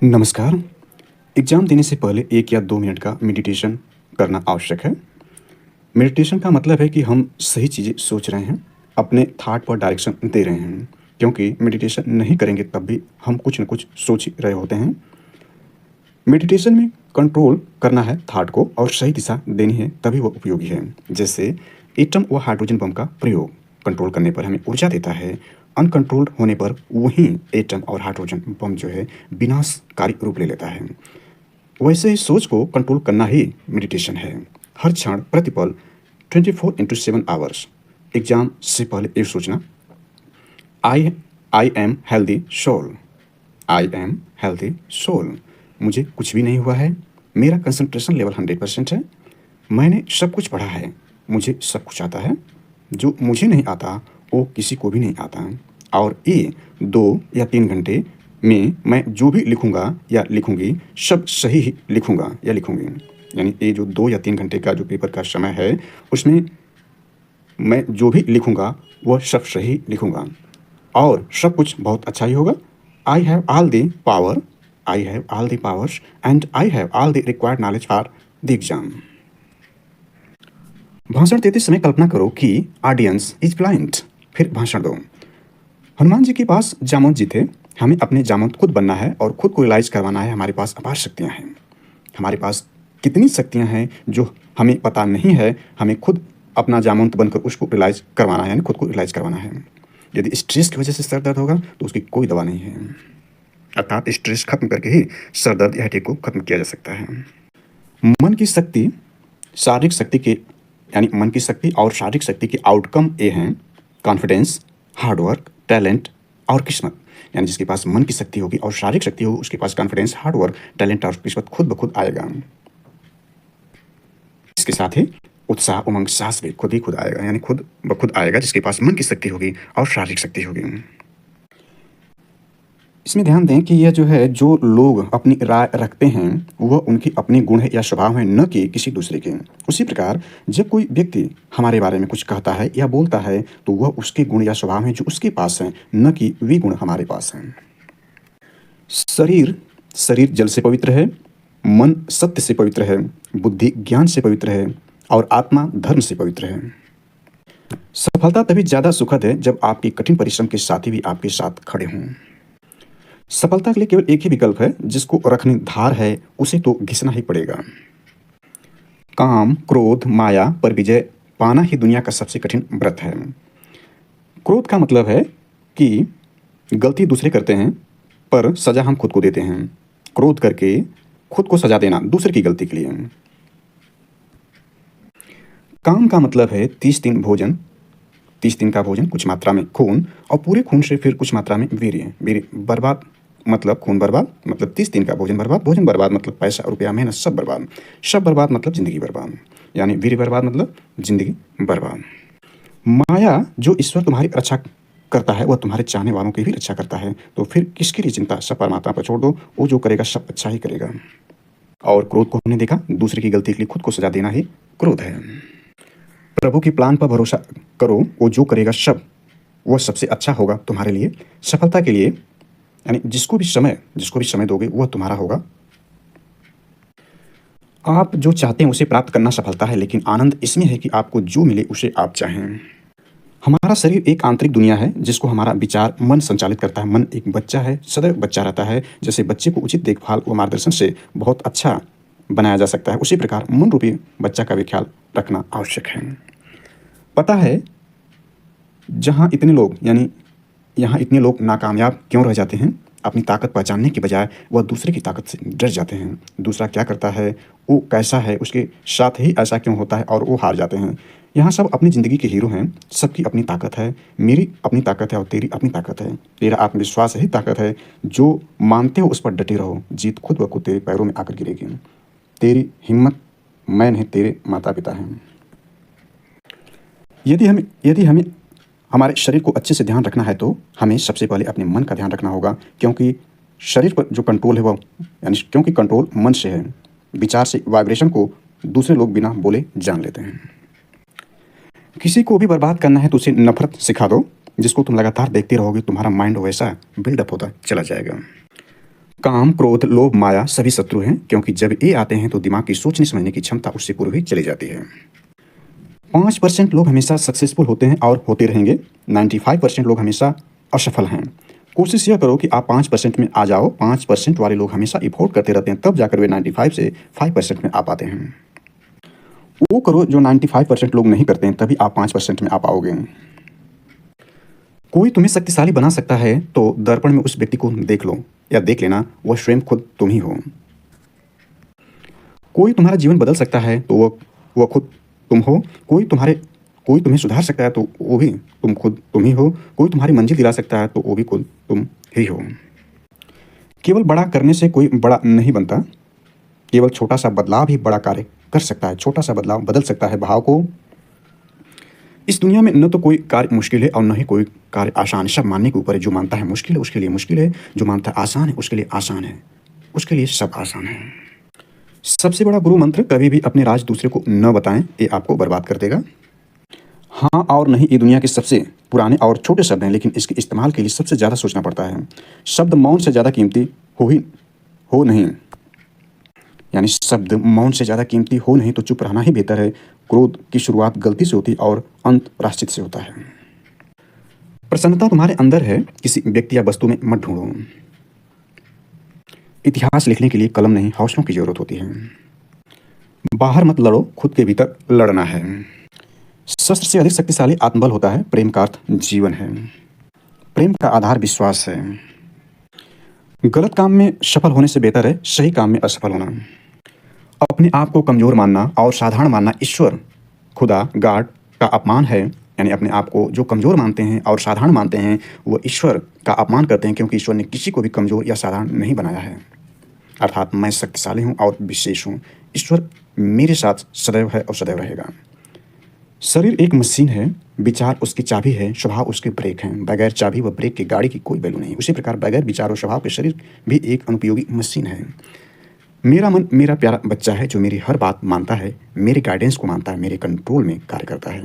नमस्कार। एग्ज़ाम देने से पहले 1 या 2 मिनट का मेडिटेशन करना आवश्यक है। मेडिटेशन का मतलब है कि हम सही चीज़ें सोच रहे हैं, अपने थॉट पर डायरेक्शन दे रहे हैं। क्योंकि मेडिटेशन नहीं करेंगे तब भी हम कुछ न कुछ सोच ही रहे होते हैं। मेडिटेशन में कंट्रोल करना है थॉट को और सही दिशा देनी है तभी वो उपयोगी है। जैसे एटम व हाइड्रोजन बम का प्रयोग कंट्रोल करने पर हमें ऊर्जा देता है, अनकंट्रोल्ड होने पर वही एटम और हाइड्रोजन बम जो है विनाशकारी रूप ले लेता है। वैसे ही सोच को कंट्रोल करना ही मेडिटेशन है। हर क्षण प्रतिपल 24/7 आवर्स एग्जाम से पहले ये सोचना, I I am healthy soul, I am healthy soul. मुझे कुछ भी नहीं हुआ है, मेरा कंसंट्रेशन लेवल 100% है, मैंने सब कुछ पढ़ा है, मुझे सब कुछ आता है, जो मुझे नहीं आता वो किसी को भी नहीं आता। और ये 2 या 3 घंटे में मैं जो भी लिखूँगा या लिखूँगी सब सही ही लिखूँगा या लिखूँगी। यानी ये जो 2 या 3 घंटे का जो पेपर का समय है उसमें मैं जो भी लिखूँगा वह सब सही लिखूँगा और सब कुछ बहुत अच्छा ही होगा। I have all the power, I have all the powers and I have all the required knowledge for the exam. भाषण देते समय कल्पना करो कि ऑडियंस इज ब्लाइंड। फिर भाषण दो। हनुमान जी के पास जामवंत जी थे, हमें अपने जामवंत खुद बनना है और खुद को रियलाइज करवाना है। हमारे पास अपार शक्तियाँ हैं, हमारे पास कितनी शक्तियाँ हैं जो हमें पता नहीं है। हमें खुद अपना जामवंत बनकर उसको रियलाइज करवाना है, यानी खुद को रियलाइज करवाना है। यदि स्ट्रेस की वजह से सर दर्द होगा तो उसकी कोई दवा नहीं है, अर्थात स्ट्रेस खत्म करके ही सर दर्द या हेडेक को खत्म किया जा सकता है। मन की शक्ति शारीरिक शक्ति के यानी मन की शक्ति और शारीरिक शक्ति के आउटकम ये हैं कॉन्फिडेंस, हार्डवर्क, टैलेंट और किस्मत। यानी जिसके पास मन की शक्ति होगी और शारीरिक शक्ति होगी उसके पास कॉन्फिडेंस, हार्डवर्क, टैलेंट और किस्मत खुद ब खुद आएगा। इसके साथ ही उत्साह, उमंग, साहस भी खुद ही खुद आएगा, यानी खुद ब खुद आएगा जिसके पास मन की शक्ति होगी और शारीरिक शक्ति होगी। इसमें ध्यान दें कि यह जो है जो लोग अपनी राय रखते हैं वह उनकी अपनी गुण है या स्वभाव है, न कि किसी दूसरे के। उसी प्रकार जब कोई व्यक्ति हमारे बारे में कुछ कहता है या बोलता है तो वह उसके गुण या स्वभाव हैं जो उसके पास हैं, न कि वे गुण हमारे पास हैं। शरीर शरीर जल से पवित्र है, मन सत्य से पवित्र है, बुद्धि ज्ञान से पवित्र है और आत्मा धर्म से पवित्र है। सफलता तभी ज़्यादा सुखद है जब आपके कठिन परिश्रम के साथी भी आपके साथ खड़े हों। सफलता के लिए केवल एक ही विकल्प है, जिसको रखनी धार है उसे तो घिसना ही पड़ेगा। काम, क्रोध, माया पर विजय पाना ही दुनिया का सबसे कठिन व्रत है। क्रोध का मतलब है कि गलती दूसरे करते हैं पर सजा हम खुद को देते हैं। क्रोध करके खुद को सजा देना दूसरे की गलती के लिए। काम का मतलब है 30 दिन भोजन, 30 दिन का भोजन, कुछ मात्रा में खून और पूरे खून से फिर कुछ मात्रा में वीर्य। वीर्य बर्बाद मतलब खून बर्बाद, मतलब 30 दिन का भोजन बर्बाद, भोजन बर्बाद मतलब पैसा रुपया मेहनत सब बर्बाद, सब बर्बाद मतलब ज़िंदगी बर्बाद, यानी वीर्य बर्बाद मतलब ज़िंदगी बर्बाद। माया जो ईश्वर तुम्हारी रक्षा करता है वह तुम्हारे चाहने वालों की भी रक्षा करता है, तो फिर किसके लिए चिंता, सब परमात्मा पर छोड़ दो, वो जो करेगा सब अच्छा ही करेगा। और क्रोध को हमने देखा, दूसरे की गलती के लिए खुद को सजा देना ही क्रोध है। प्रभु की प्लान पर भरोसा करो, वो जो करेगा सब वह सबसे अच्छा होगा तुम्हारे लिए। सफलता के लिए यानी जिसको भी समय दोगे वह तुम्हारा होगा। आप जो चाहते हैं उसे प्राप्त करना सफलता है, लेकिन आनंद इसमें है कि आपको जो मिले उसे आप चाहें। हमारा शरीर एक आंतरिक दुनिया है जिसको हमारा विचार मन संचालित करता है। मन एक बच्चा है, सदैव बच्चा रहता है। जैसे बच्चे को उचित देखभाल व मार्गदर्शन से बहुत अच्छा बनाया जा सकता है, उसी प्रकार मन रूपी बच्चा का भी ख्याल रखना आवश्यक है। पता है यहाँ इतने लोग नाकामयाब क्यों रह जाते हैं? अपनी ताकत पहचानने की बजाय वह दूसरे की ताकत से डर जाते हैं। दूसरा क्या करता है, वो कैसा है, उसके साथ ही ऐसा क्यों होता है, और वो हार जाते हैं। यहाँ सब अपनी ज़िंदगी के हीरो हैं, सबकी अपनी ताकत है। मेरी अपनी ताकत है और तेरी अपनी ताकत है। तेरा आत्मविश्वास ही ताकत है, जो मानते हो उस पर डटे रहो, जीत खुद ब खुद तेरे पैरों में आकर गिरेगी। तेरी हिम्मत मैं नहीं, तेरे माता पिता हैं। यदि हमें हमारे शरीर को अच्छे से ध्यान रखना है तो हमें सबसे पहले अपने मन का ध्यान रखना होगा, क्योंकि शरीर पर जो कंट्रोल है वह क्योंकि कंट्रोल मन से है। विचार से वाइब्रेशन को दूसरे लोग बिना बोले जान लेते हैं। किसी को भी बर्बाद करना है तो उसे नफरत सिखा दो, जिसको तुम लगातार देखते रहोगे तुम्हारा माइंड वैसा बिल्डअप होता चला जाएगा। काम, क्रोध, लोभ, माया सभी शत्रु हैं, क्योंकि जब ये आते हैं तो दिमाग की सोचने समझने की क्षमता उससे पूर्व ही चली जाती है। 5% लोग हमेशा सक्सेसफुल होते हैं और होते रहेंगे। 95% लोग हमेशा असफल हैं। कोशिश यह करो कि आप 5% में आ जाओ। 5% वाले लोग हमेशा इफोर्ट करते रहते हैं, तब जाकर वे 95 से 5% में आ पाते हैं। वो करो जो 95% लोग नहीं करते हैं, तभी आप 5% में आ पाओगे। कोई तुम्हें शक्तिशाली बना सकता है तो दर्पण में उस व्यक्ति को देख लो या देख लेना, वह स्वयं खुद तुम ही हो। कोई तुम्हारा जीवन बदल सकता है तो वह खुद तुम हो। कोई तुम्हें सुधार सकता है तो वो भी तुम ही हो। कोई तुम्हारी मंजिल दिला सकता है तो वो भी खुद तुम ही हो। केवल बड़ा करने से कोई बड़ा नहीं बनता। केवल छोटा सा बदलाव ही बड़ा कार्य कर सकता है। छोटा सा बदलाव बदल सकता है बहाव को। इस दुनिया में न तो कोई कार्य मुश्किल है और न ही कोई कार्य आसान है। सब मानने के ऊपर है। जो मानता है मुश्किल है उसके लिए मुश्किल है, जो मानता है आसान है उसके लिए आसान है, उसके लिए सब आसान है। सबसे बड़ा गुरु मंत्र, कभी भी अपने राज दूसरे को न बताएं, ये आपको बर्बाद कर देगा। हाँ और नहीं ये दुनिया के सबसे पुराने और छोटे शब्द हैं, लेकिन इसके इस्तेमाल के लिए सबसे ज़्यादा सोचना पड़ता है। शब्द मौन से ज़्यादा कीमती हो नहीं, यानी शब्द मौन से ज़्यादा कीमती हो नहीं तो चुप रहना ही बेहतर है। क्रोध की शुरुआत गलती से होती और अंत प्रायश्चित से होता है। प्रसन्नता तुम्हारे अंदर है, किसी व्यक्ति या वस्तु में मत ढूंढो। इतिहास लिखने के लिए कलम नहीं हौसलों की जरूरत होती है। बाहर मत लड़ो, खुद के भीतर लड़ना है। शस्त्र से अधिक शक्तिशाली आत्मबल होता है। प्रेम का अर्थ जीवन है। प्रेम का आधार विश्वास है। गलत काम में सफल होने से बेहतर है सही काम में असफल होना। अपने आप को कमजोर मानना और साधारण मानना ईश्वर, खुदा, गॉड का अपमान है। यानी अपने आप को जो कमजोर मानते हैं और साधारण मानते हैं वो ईश्वर का अपमान करते हैं, क्योंकि ईश्वर ने किसी को भी कमजोर या साधारण नहीं बनाया है। अर्थात मैं शक्तिशाली हूँ और विशेष हूँ। ईश्वर मेरे साथ सदैव है और सदैव रहेगा। शरीर एक मशीन है, विचार उसकी चाबी है, स्वभाव उसके ब्रेक हैं। बगैर चाबी व ब्रेक की गाड़ी की कोई वैल्यू नहीं। उसी प्रकार बगैर विचार और स्वभाव के शरीर भी एक अनुपयोगी मशीन है। मेरा मन मेरा प्यारा बच्चा है जो मेरी हर बात मानता है, मेरे गाइडेंस को मानता है, मेरे कंट्रोल में कार्य करता है।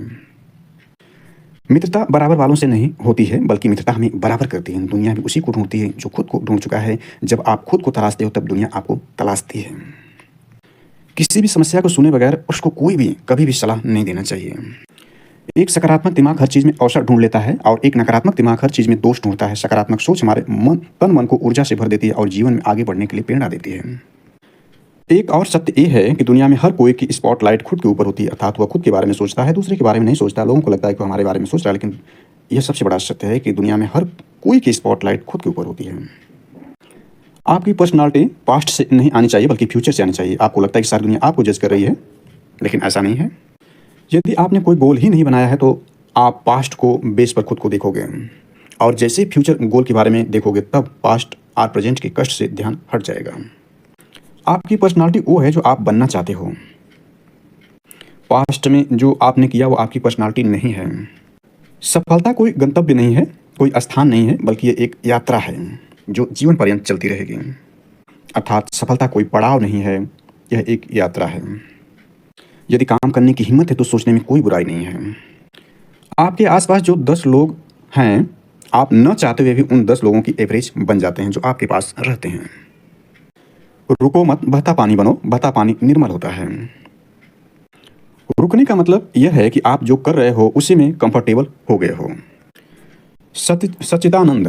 मित्रता बराबर वालों से नहीं होती है, बल्कि मित्रता हमें बराबर करती है। दुनिया भी उसी को ढूंढती है जो खुद को ढूंढ चुका है। जब आप खुद को तलाशते हो तब दुनिया आपको तलाशती है। किसी भी समस्या को सुने बगैर उसको कोई भी कभी भी सलाह नहीं देना चाहिए। एक सकारात्मक दिमाग हर चीज़ में अवसर ढूंढ लेता है और एक नकारात्मक दिमाग हर चीज़ में दोष ढूंढता है। सकारात्मक सोच हमारे तन मन को ऊर्जा से भर देती है और जीवन में आगे बढ़ने के लिए प्रेरणा देती है। एक और सत्य ये है कि दुनिया में हर कोई की स्पॉटलाइट खुद के ऊपर होती है, अर्थात वह खुद के बारे में सोचता है, दूसरे के बारे में नहीं सोचता। लोगों को लगता है कि वो हमारे बारे में सोच रहा है, लेकिन यह सबसे बड़ा सत्य है कि दुनिया में हर कोई की स्पॉटलाइट खुद के ऊपर होती है। आपकी पर्सनालिटी पास्ट से नहीं आनी चाहिए बल्कि फ्यूचर से आनी चाहिए। आपको लगता है कि सारी दुनिया आपको जज कर रही है, लेकिन ऐसा नहीं है। यदि आपने कोई गोल ही नहीं बनाया है तो आप पास्ट को बेस पर खुद को देखोगे, और जैसे फ्यूचर गोल के बारे में देखोगे तब पास्ट और प्रेजेंट के कष्ट से ध्यान हट जाएगा। आपकी पर्सनालिटी वो है जो आप बनना चाहते हो। पास्ट में जो आपने किया वो आपकी पर्सनालिटी नहीं है। सफलता कोई गंतव्य नहीं है, कोई स्थान नहीं है, बल्कि ये एक यात्रा है जो जीवन पर्यंत चलती रहेगी। अर्थात सफलता कोई पड़ाव नहीं है, यह एक यात्रा है। यदि काम करने की हिम्मत है तो सोचने में कोई बुराई नहीं है। आपके आसपास जो 10 लोग हैं, आप न चाहते हुए भी उन 10 लोगों की एवरेज बन जाते हैं जो आपके पास रहते हैं। रुको मत, बहता पानी बनो, बहता पानी निर्मल होता है। रुकने का मतलब यह है कि आप जो कर रहे हो उसी में कंफर्टेबल हो गए हो। सच्चिदानंद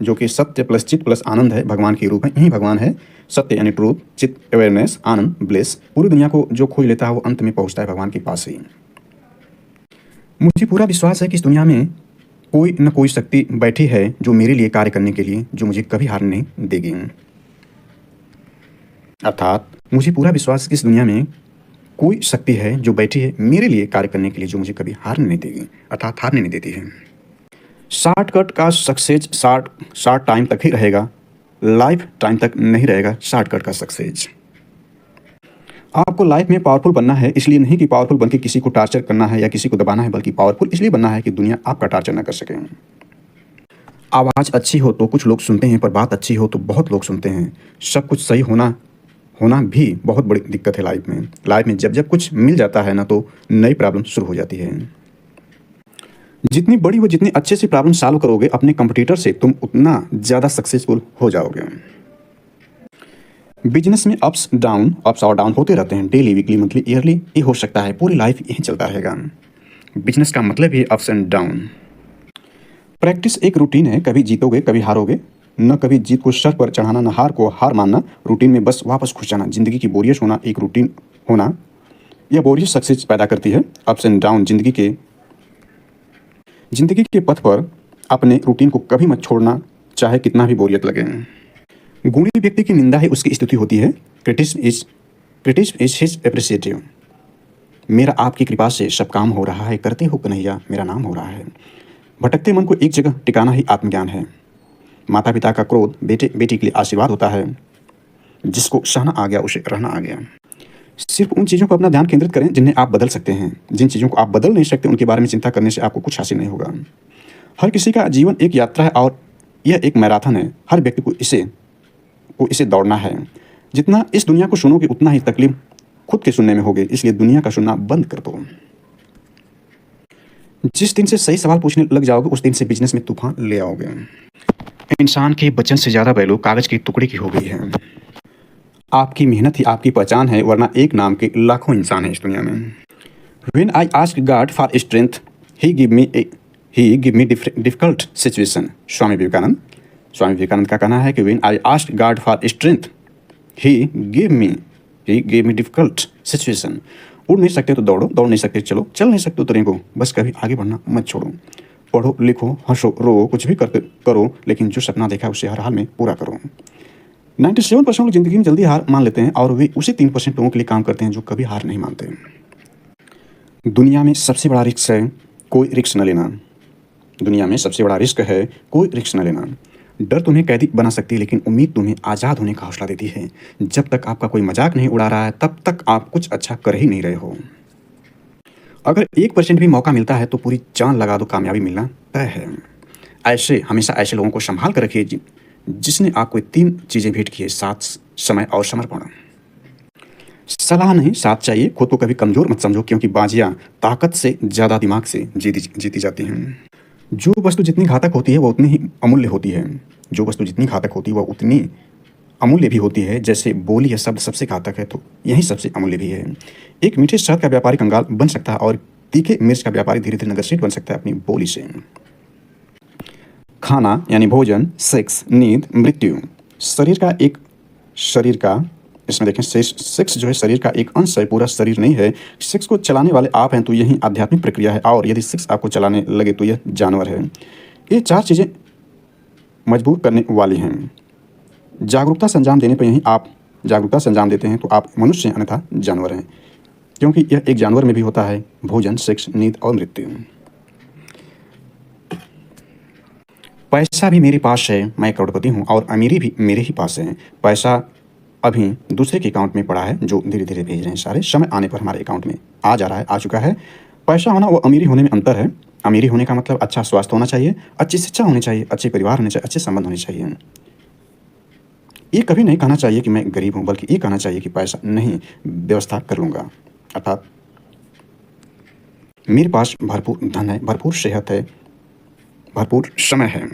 जो कि सत्य प्लस चित प्लस आनंद है, भगवान के रूप है। यही भगवान है। सत्य यानी ट्रूथ, चित अवेयरनेस, आनंद ब्लेस। पूरी दुनिया को जो खोज लेता है वो अंत में पहुंचता है भगवान के पास ही। मुझे पूरा विश्वास है कि इस दुनिया में कोई न कोई शक्ति बैठी है जो मेरे लिए कार्य करने के लिए, जो मुझे कभी हार नहीं देगी। अर्थात मुझे पूरा विश्वास है कि इस दुनिया में कोई शक्ति है जो बैठी है मेरे लिए कार्य करने के लिए, जो मुझे कभी हारने नहीं देगी, अर्थात हारने नहीं देती है। शॉर्टकट का सक्सेस शॉर्ट टाइम तक ही रहेगा, लाइफ टाइम तक नहीं रहेगा शॉर्टकट का सक्सेस। आपको लाइफ में पावरफुल बनना है, इसलिए नहीं कि पावरफुल बनकर किसी को टार्चर करना है या किसी को दबाना है, बल्कि पावरफुल इसलिए बनना है कि दुनिया आपका टार्चर ना कर सके। आवाज़ अच्छी हो तो कुछ लोग सुनते हैं, पर बात अच्छी हो तो बहुत लोग सुनते हैं। सब कुछ सही होना भी बहुत बड़ी दिक्कत है लाइफ में। जब कुछ मिल जाता है ना तो नई प्रॉब्लम शुरू हो जाती है। जितनी बड़ी व जितनी अच्छे से प्रॉब्लम सॉल्व करोगे अपने कंपटीटर से, तुम उतना ज़्यादा सक्सेसफुल हो जाओगे। बिजनेस में अप्स और डाउन होते रहते हैं, डेली, वीकली, मंथली, ईयरली, ये हो सकता है, पूरी लाइफ यही चलता रहेगा। बिजनेस का मतलब ही अप्स एंड डाउन। प्रैक्टिस एक रूटीन है, कभी जीतोगे कभी हारोगे, न कभी जीत को सर पर चढ़ाना, न हार को हार मानना, रूटीन में बस वापस घुस जाना। जिंदगी की बोरियत होना, एक रूटीन होना, यह बोरियत सक्सेस पैदा करती है। अप्स एंड डाउन जिंदगी के पथ पर अपने रूटीन को कभी मत छोड़ना, चाहे कितना भी बोरियत लगे। गुणी व्यक्ति की निंदा ही उसकी स्तुति होती है। Criticism is his appreciative. मेरा आपकी कृपा से सब काम हो रहा है, करते हो कन्हैया मेरा नाम हो रहा है। भटकते मन को एक जगह टिकाना ही आत्मज्ञान है। माता पिता का क्रोध बेटे बेटी के लिए आशीर्वाद होता है। जिसको सहना आ गया उसे रहना आ गया। सिर्फ उन चीज़ों पर अपना ध्यान केंद्रित करें जिन्हें आप बदल सकते हैं। जिन चीज़ों को आप बदल नहीं सकते उनके बारे में चिंता करने से आपको कुछ हासिल नहीं होगा। हर किसी का जीवन एक यात्रा है और यह एक मैराथन है। हर व्यक्ति को इसे दौड़ना है। जितना इस दुनिया को सुनोगे उतना ही तकलीफ खुद के सुनने में होगी, इसलिए दुनिया का सुनना बंद कर दो। जिस दिन से सही सवाल पूछने लग जाओगे उस दिन से बिजनेस में तूफान ले आओगे। इंसान के वचन से ज़्यादा वैल्यू कागज के टुकड़े की हो गई है। आपकी मेहनत ही आपकी पहचान है, वरना एक नाम के लाखों इंसान हैं इस दुनिया में। When I ask God for strength, He give me difficult situation। Swami Vivekananda का कहना है कि When I ask God for strength, He gave me difficult situation। उड़ नहीं सकते तो दौड़ो, दौड़ नहीं सकते चलो, चल नहीं सकते तो रेंगो, बस कभी आगे बढ़ना मत छोड़ो। पढ़ो लिखो हंसो रो कुछ भी करो, लेकिन जो सपना देखा उसे हर हाल में पूरा करो। 97% लोग जिंदगी में जल्दी हार मान लेते हैं और वे उसी 3% लोगों के लिए काम करते हैं जो कभी हार नहीं मानते। दुनिया में सबसे बड़ा रिस्क है कोई रिस्क न लेना। दुनिया में सबसे बड़ा रिस्क है कोई रिस्क न लेना। डर तुम्हें कैदी बना सकती है, लेकिन उम्मीद तुम्हें आज़ाद होने का हौसला देती है। जब तक आपका कोई मजाक नहीं उड़ा रहा है तब तक आप कुछ अच्छा कर ही नहीं रहे हो। अगर 1% भी मौका मिलता है तो पूरी जान लगा दो, कामयाबी मिलना तय है। हमेशा ऐसे लोगों को संभाल कर रखिए जिसने आपको 3 चीज़ें भेंट की है, साथ, समय और समर्पण। सलाह नहीं, साथ चाहिए। खुद को कभी कमज़ोर मत समझो, क्योंकि बाजियाँ ताकत से ज़्यादा दिमाग से जीती जाती हैं। जो वस्तु जितनी घातक होती है वह उतनी ही अमूल्य होती है। जो वस्तु जितनी घातक होती है वह उतनी अमूल्य भी होती है। जैसे बोली या शब्द सबसे घातक है तो यही सबसे अमूल्य भी है। एक मीठे शहद का व्यापारी कंगाल बन सकता है और तीखे मिर्च का व्यापारी धीरे धीरे नगरसेठ बन सकता है अपनी बोली से। खाना यानी भोजन, सेक्स, नींद, मृत्यु इसमें देखें सेक्स जो है शरीर का एक अंश है, पूरा शरीर नहीं है। सेक्स को चलाने वाले आप हैं तो यही आध्यात्मिक प्रक्रिया है, और यदि सेक्स आपको चलाने लगे तो यह जानवर है। ये 4 चीज़ें मजबूर करने वाली हैं। जागरूकता से अंजाम देने पर यही आप जागरूकता से अंजाम देते हैं तो आप मनुष्य हैं, अन्यथा जानवर हैं, क्योंकि यह एक जानवर में भी होता है भोजन, सेक्स, नींद और मृत्यु। पैसा भी मेरे पास है, मैं करोड़पति हूँ, और अमीरी भी मेरे ही पास है। पैसा अभी दूसरे के अकाउंट में पड़ा है जो धीरे धीरे भेज रहे हैं सारे, समय आने पर हमारे अकाउंट में आ चुका है। पैसा होना व अमीरी होने में अंतर है। अमीरी होने का मतलब अच्छा स्वास्थ्य होना चाहिए, अच्छी शिक्षा होनी चाहिए, अच्छे परिवार होने चाहिए, अच्छे संबंध होने चाहिए। ये कभी नहीं कहना चाहिए कि मैं गरीब हूँ, बल्कि ये कहना चाहिए कि पैसा नहीं, व्यवस्था कर लूँगा, अर्थात मेरे पास भरपूर धन है, भरपूर सेहत है, भरपूर समय है।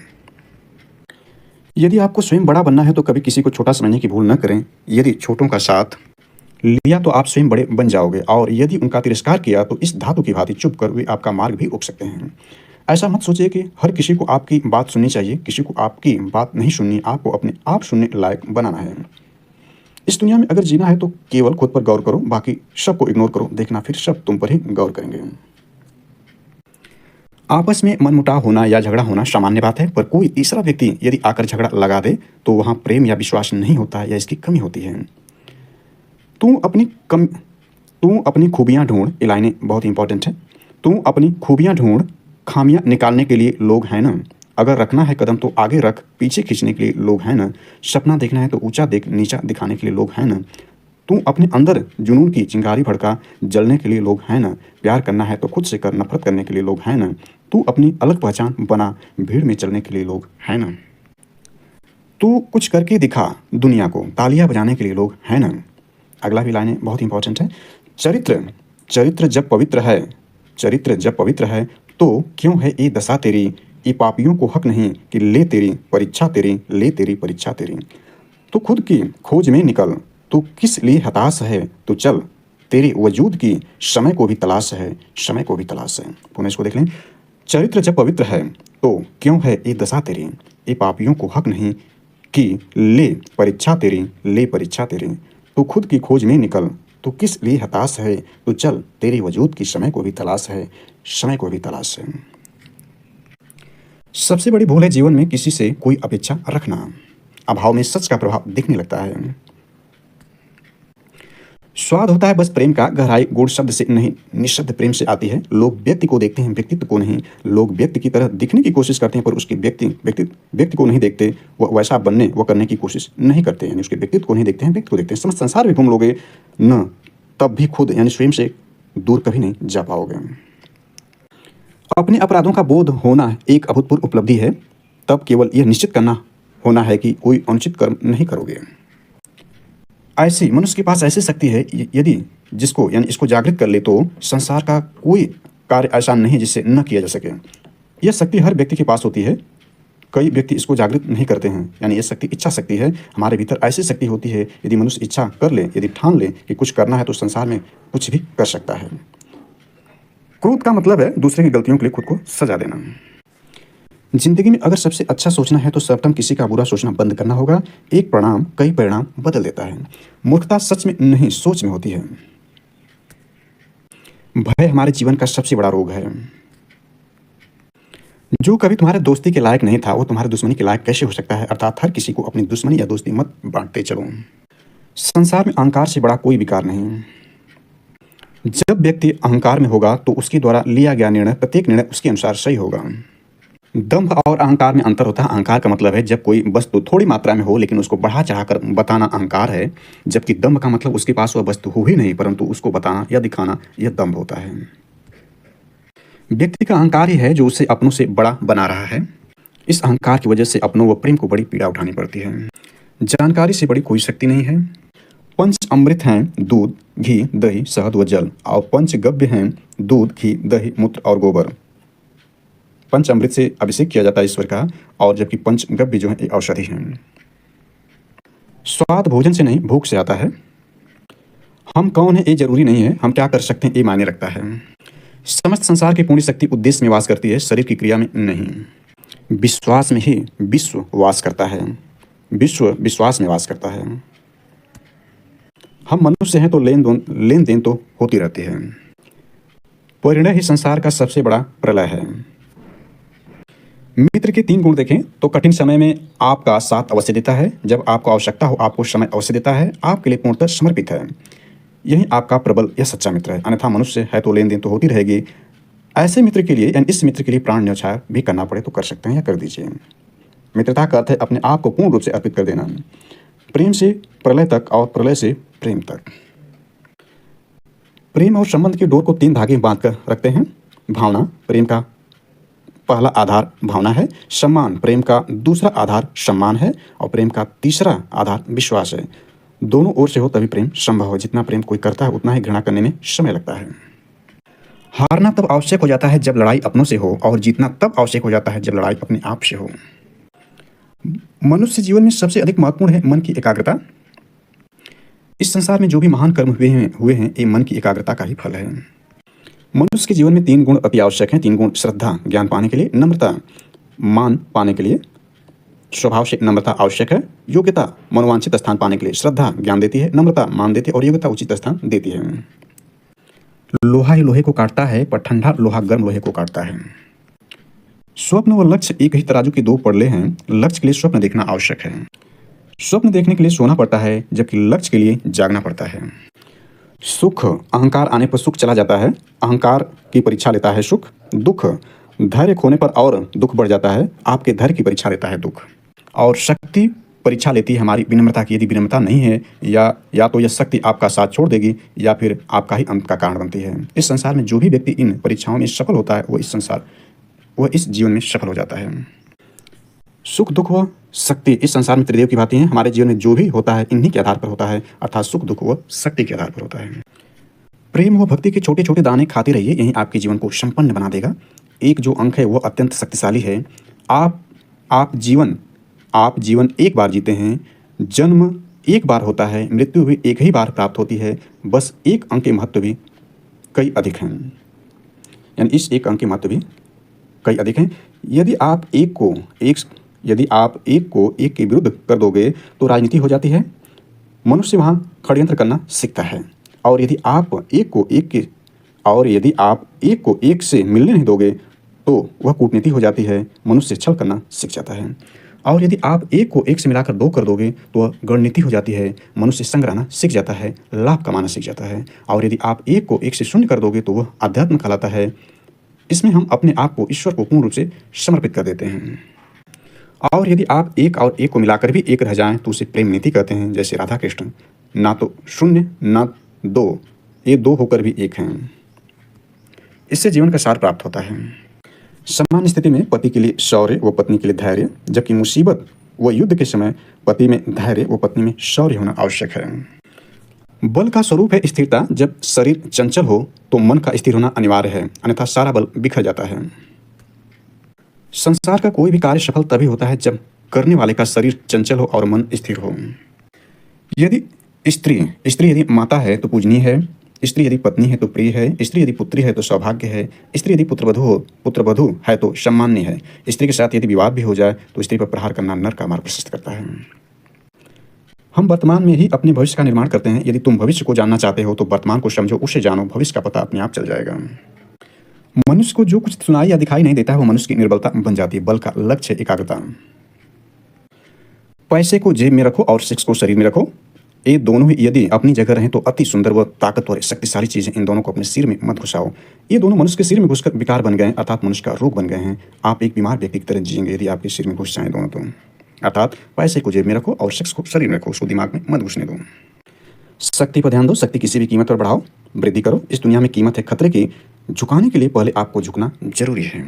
यदि आपको स्वयं बड़ा बनना है तो कभी किसी को छोटा समझने की भूल न करें। यदि छोटों का साथ लिया तो आप स्वयं बड़े बन जाओगे, और यदि उनका तिरस्कार किया तो इस धातु की भांति चुप कर वे आपका मार्ग भी रोक सकते हैं। ऐसा मत सोचिए कि हर किसी को आपकी बात सुननी चाहिए। किसी को आपकी बात नहीं सुननी, आपको अपने आप सुनने लायक बनाना है। इस दुनिया में अगर जीना है तो केवल खुद पर गौर करो, बाकी सबको इग्नोर करो। देखना फिर सब तुम पर ही गौर करेंगे। आपस में मनमुटाव होना या झगड़ा होना सामान्य बात है, पर कोई तीसरा व्यक्ति यदि आकर झगड़ा लगा दे तो वहाँ प्रेम या विश्वास नहीं होता या इसकी कमी होती है। तू अपनी खूबियाँ ढूंढ, ये लाइनें बहुत इंपॉर्टेंट है। तू अपनी खूबियाँ ढूंढ, खामियाँ निकालने के लिए लोग हैं ना। अगर रखना है कदम तो आगे रख, पीछे खींचने के लिए लोग हैं ना। सपना देखना है तो ऊंचा देख, नीचा दिखाने के लिए लोग हैं ना। तू अपने अंदर जुनून की चिंगारी भड़का, जलने के लिए लोग हैं ना। प्यार करना है तो खुद से कर, नफरत करने के लिए लोग हैं ना। तू अपनी अलग पहचान बना, भीड़ में चलने के लिए लोग हैं ना। तू कुछ करके दिखा दुनिया को, तालियां बजाने के लिए लोग हैं ना। अगला भी लाइनें बहुत इंपॉर्टेंट है। चरित्र जब पवित्र है तो क्यों है ये दशा तेरी, ये पापियों को हक नहीं कि ले तेरी परीक्षा तेरी, ले तेरी परीक्षा तेरी। तो खुद की खोज में निकल, तू किस लिए हताश है, तो चल तेरे वजूद की समय को भी तलाश है, समय को भी तलाश है। पुनः इसको देख लें। चरित्र जब पवित्र है तो क्यों है ये दशा तेरी, ये पापियों को हक नहीं कि ले परीक्षा तेरी, ले परीक्षा तेरी। तो खुद की खोज में निकल, तो किस लिए हताश है, तो चल तेरे वजूद की समय को भी तलाश है, समय को भी तलाश है। सबसे बड़ी भूल है जीवन में किसी से कोई अपेक्षा रखना। अभाव में सच का प्रभाव दिखने लगता है। स्वाद होता है बस प्रेम का, गहराई गुण शब्द से नहीं निःशब्द प्रेम से आती है। लोग व्यक्ति को देखते हैं, व्यक्तित्व को नहीं। लोग व्यक्ति की तरह दिखने की कोशिश करते हैं पर उसके व्यक्ति को नहीं देखते। वह वैसा बनने व करने की कोशिश नहीं करते, यानी उसके व्यक्तित्व को नहीं देखते हैं, व्यक्ति को देखते हैं। समस्त संसार भी घूम लोगे न, तब भी खुद यानी स्वयं से दूर कभी नहीं जा पाओगे। अपने अपराधों का बोध होना एक अभूतपूर्व उपलब्धि है। तब केवल यह निश्चित करना होना है कि कोई अनुचित कर्म नहीं करोगे। ऐसी मनुष्य के पास ऐसी शक्ति है, यदि जिसको यानी इसको जागृत कर ले तो संसार का कोई कार्य ऐसा नहीं जिससे न किया जा सके। यह शक्ति हर व्यक्ति के पास होती है। कई व्यक्ति इसको जागृत नहीं करते हैं, यानी यह शक्ति इच्छा शक्ति है। हमारे भीतर ऐसी शक्ति होती है, यदि मनुष्य इच्छा कर ले, यदि ठान ले कि कुछ करना है तो संसार में कुछ भी कर सकता है। क्रोध का मतलब है दूसरे की गलतियों के लिए खुद को सजा देना। जिंदगी में अगर सबसे अच्छा सोचना है तो सर्वप्रथम किसी का बुरा सोचना बंद करना होगा। एक परिणाम कई परिणाम बदल देता है। मूर्खता सच में नहीं, सोच में होती है। भय हमारे जीवन का सबसे बड़ा रोग है। जो कभी तुम्हारे दोस्ती के लायक नहीं था वो तुम्हारे दुश्मनी के लायक कैसे हो सकता है। अर्थात हर किसी को अपनी दुश्मनी या दोस्ती मत बांटते चलो। संसार में अहंकार से बड़ा कोई विकार नहीं। जब व्यक्ति अहंकार में होगा तो उसके द्वारा लिया गया निर्णय, प्रत्येक निर्णय उसके अनुसार सही होगा। दंभ और अहंकार में अंतर होता है। अहंकार का मतलब है जब कोई वस्तु थोड़ी मात्रा में हो लेकिन उसको बढ़ा चढ़ाकर बताना अहंकार है, जबकि दंभ का मतलब उसके पास वह वस्तु हो ही नहीं परंतु उसको बताना या दिखाना, यह दंभ होता है। व्यक्ति का अहंकार ही है जो उसे अपनों से बड़ा बना रहा है। इस अहंकार की वजह से अपनों व प्रेम को बड़ी पीड़ा उठानी पड़ती है। जानकारी से बड़ी कोई शक्ति नहीं है। पंच अमृत हैं दूध, घी, दही, शहद व जल, और पंच गव्य हैं दूध, घी, दही, मूत्र और गोबर। पंच अमृत से अभिषेक किया जाता है ईश्वर का, और जबकि पंच गव्य जो है एक औषधि है। स्वाद भोजन से नहीं भूख से आता है। हम कौन है ये जरूरी नहीं है, हम क्या कर सकते हैं ये मायने रखता है। समस्त संसार की पूर्ण शक्ति उद्देश्य में वास करती है, शरीर की क्रिया में नहीं। विश्वास में ही विश्व वास करता है। विश्व विश्वास में वास करता है। हम मनुष्य हैं तो लेन देन तो होती रहती है। परिणय ही संसार का सबसे बड़ा प्रलय है। मित्र के 3 गुण देखें तो कठिन समय में आपका साथ अवश्य देता है, जब आपको आवश्यकता हो आपको समय अवश्य देता है, आपके लिए पूर्णतः समर्पित है। यही आपका प्रबल या सच्चा मित्र है। अन्यथा मनुष्य है तो लेन देन तो होती रहेगी। ऐसे मित्र के लिए यानी इस मित्र के लिए प्राण न्यौछावर भी करना पड़े तो कर सकते हैं या कर दीजिए। मित्रता का अर्थ है अपने आप को पूर्ण रूप से अर्पित कर देना। प्रेम से प्रलय तक और प्रलय से प्रेम तक। प्रेम और संबंध की डोर को 3 धागे बांध कर रखते हैं। भावना, प्रेम का पहला आधार भावना है। सम्मान, प्रेम का दूसरा आधार सम्मान है। और प्रेम का तीसरा आधार विश्वास है। दोनों ओर से हो तभी प्रेम संभव हो। जितना प्रेम कोई करता है उतना ही घृणा करने में समय लगता है। हारना तब आवश्यक हो जाता है जब लड़ाई अपनों से हो, और जीतना तब आवश्यक हो जाता है जब लड़ाई अपने आप से हो। मनुष्य जीवन में सबसे अधिक महत्वपूर्ण है मन की एकाग्रता। इस संसार में जो भी महान कर्म हुए हैं ये मन की एकाग्रता का ही फल है। मनुष्य के जीवन में 3 गुण अति आवश्यक हैं। 3 गुण: श्रद्धा ज्ञान पाने के लिए, नम्रता मान पाने के लिए, स्वभाव से नम्रता आवश्यक है। योग्यता मनोवांछित स्थान पाने के लिए। श्रद्धा ज्ञान देती है, नम्रता मान देती है और योग्यता उचित स्थान देती है। लोहा ही लोहे को काटता है पर ठंडा लोहा गर्म लोहे को काटता है। स्वप्न व लक्ष्य एक ही तराजू के 2 पड़ले हैं। लक्ष्य के लिए स्वप्न देखना आवश्यक है। स्वप्न देखने के लिए सोना पड़ता है, जबकि लक्ष्य के लिए जागना पड़ता है। सुख अहंकार आने पर सुख चला जाता है। अहंकार की परीक्षा लेता है सुख। दुख धैर्य खोने पर और दुख बढ़ जाता है। आपके धैर्य की परीक्षा लेता है दुख। और शक्ति परीक्षा लेती है हमारी विनम्रता की। यदि विनम्रता नहीं है या तो यह शक्ति आपका साथ छोड़ देगी या फिर आपका ही अंत का कारण बनती है। इस संसार में जो भी व्यक्ति इन परीक्षाओं में सफल होता है वह इस जीवन में सफल हो जाता है। सुख दुख व शक्ति इस संसार में त्रिदेव की भांति हैं। हमारे जीवन में जो भी होता है इन्हीं के आधार पर होता है, अर्थात सुख दुख व शक्ति के आधार पर होता है। प्रेम व भक्ति के छोटे छोटे दाने खाते रहिए, यही आपके जीवन को संपन्न बना देगा। एक जो अंक है वो अत्यंत शक्तिशाली है। आप जीवन एक बार जीते हैं, जन्म एक बार होता है, मृत्यु भी एक ही बार प्राप्त होती है, बस एक अंक के महत्व भी कई अधिक हैं। यानी इस एक अंक के महत्व भी कई अधिक हैं। यदि आप एक को एक के विरुद्ध कर दोगे तो राजनीति हो जाती है, मनुष्य वहाँ षड्यंत्र करना सीखता है। और यदि आप एक को एक से मिलने नहीं दोगे तो वह कूटनीति हो जाती है, मनुष्य छल करना सीख जाता है। और यदि आप एक को एक से मिलाकर दो कर दोगे तो वह गणनीति हो जाती है, मनुष्य संग रहना सीख जाता है, लाभ कमाना सीख जाता है। और यदि आप एक को एक से शून्य कर दोगे तो वह अध्यात्म कहलाता है। इसमें हम अपने आप को ईश्वर को पूर्ण रूप से समर्पित कर देते हैं। और यदि आप एक और एक को मिलाकर भी एक रह जाएं तो उसे प्रेम नीति कहते हैं। जैसे राधा कृष्ण, ना तो शून्य ना दो, ये दो होकर भी एक हैं। इससे जीवन का सार प्राप्त होता है। सामान्य स्थिति में पति के लिए शौर्य व पत्नी के लिए धैर्य, जबकि मुसीबत व युद्ध के समय पति में धैर्य व पत्नी में शौर्य होना आवश्यक है। बल का स्वरूप है स्थिरता। जब शरीर चंचल हो तो मन का स्थिर होना अनिवार्य है, अन्यथा सारा बल बिखर जाता है। संसार का कोई भी कार्य सफल तभी होता है जब करने वाले का शरीर चंचल हो और मन स्थिर हो। यदि स्त्री यदि माता है तो पूजनीय है, स्त्री यदि पत्नी है तो प्रिय है, स्त्री यदि पुत्री है तो सौभाग्य है, स्त्री यदि पुत्रवधू है तो सम्मान्य है। स्त्री के साथ यदि विवाद भी हो जाए तो स्त्री पर प्रहार करना नर का मार्ग प्रशस्त करता है। हम वर्तमान में ही अपने भविष्य का निर्माण करते हैं। यदि तुम भविष्य को जानना चाहते हो तो वर्तमान को समझो, उसे जानो, भविष्य का पता अपने आप चल जाएगा। मनुष्य को जो कुछ सुनाई या दिखाई नहीं देता है वो मनुष्य की निर्बलता बन जाती है। बल का लक्ष्य एकाग्रता। पैसे को जेब में रखो और सेक्स को शरीर में रखो, ये दोनों ही यदि अपनी जगह रहें तो अति सुंदर व ताकतवर शक्तिशाली चीजें। इन दोनों को अपने सिर में मत घुसाओ। ये दोनों मनुष्य के सिर में घुसकर विकार बन गए, अर्थात मनुष्य का रोग बन गए हैं। आप एक बीमार व्यक्ति की तरह जिएंगे यदि आपके सिर में घुस जाएं दोनों तो। अर्थात पैसे को जेब में रखो और सेक्स को शरीर में रखो, उसको दिमाग में मत घुसने दो। शक्ति पर ध्यान दो, शक्ति किसी भी कीमत पर बढ़ाओ, वृद्धि करो। इस दुनिया में कीमत है खतरे की, झुकाने के लिए पहले आपको झुकना जरूरी है।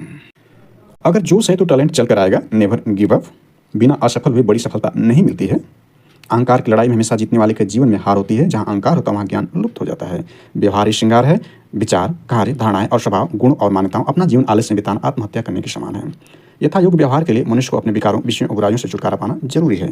अगर जोश है तो टैलेंट चल कर आएगा। Never give up. बिना असफल हुए बड़ी सफलता नहीं मिलती है। अहंकार की लड़ाई में हमेशा जीतने वाले के जीवन में हार होती है। जहाँ अहंकार होता है वहाँ ज्ञान लुप्त हो जाता है। व्यवहार ही श्रृंगार है। विचार, कार्य, धारणाएं और स्वभाव, गुण और मान्यताओं अपना जीवन आलस्य में बिताना आत्महत्या करने के समान है। यथा योग्य व्यवहार के लिए मनुष्य को अपने विकारों, विषयों और बुराइयों से छुटकारा पाना जरूरी है।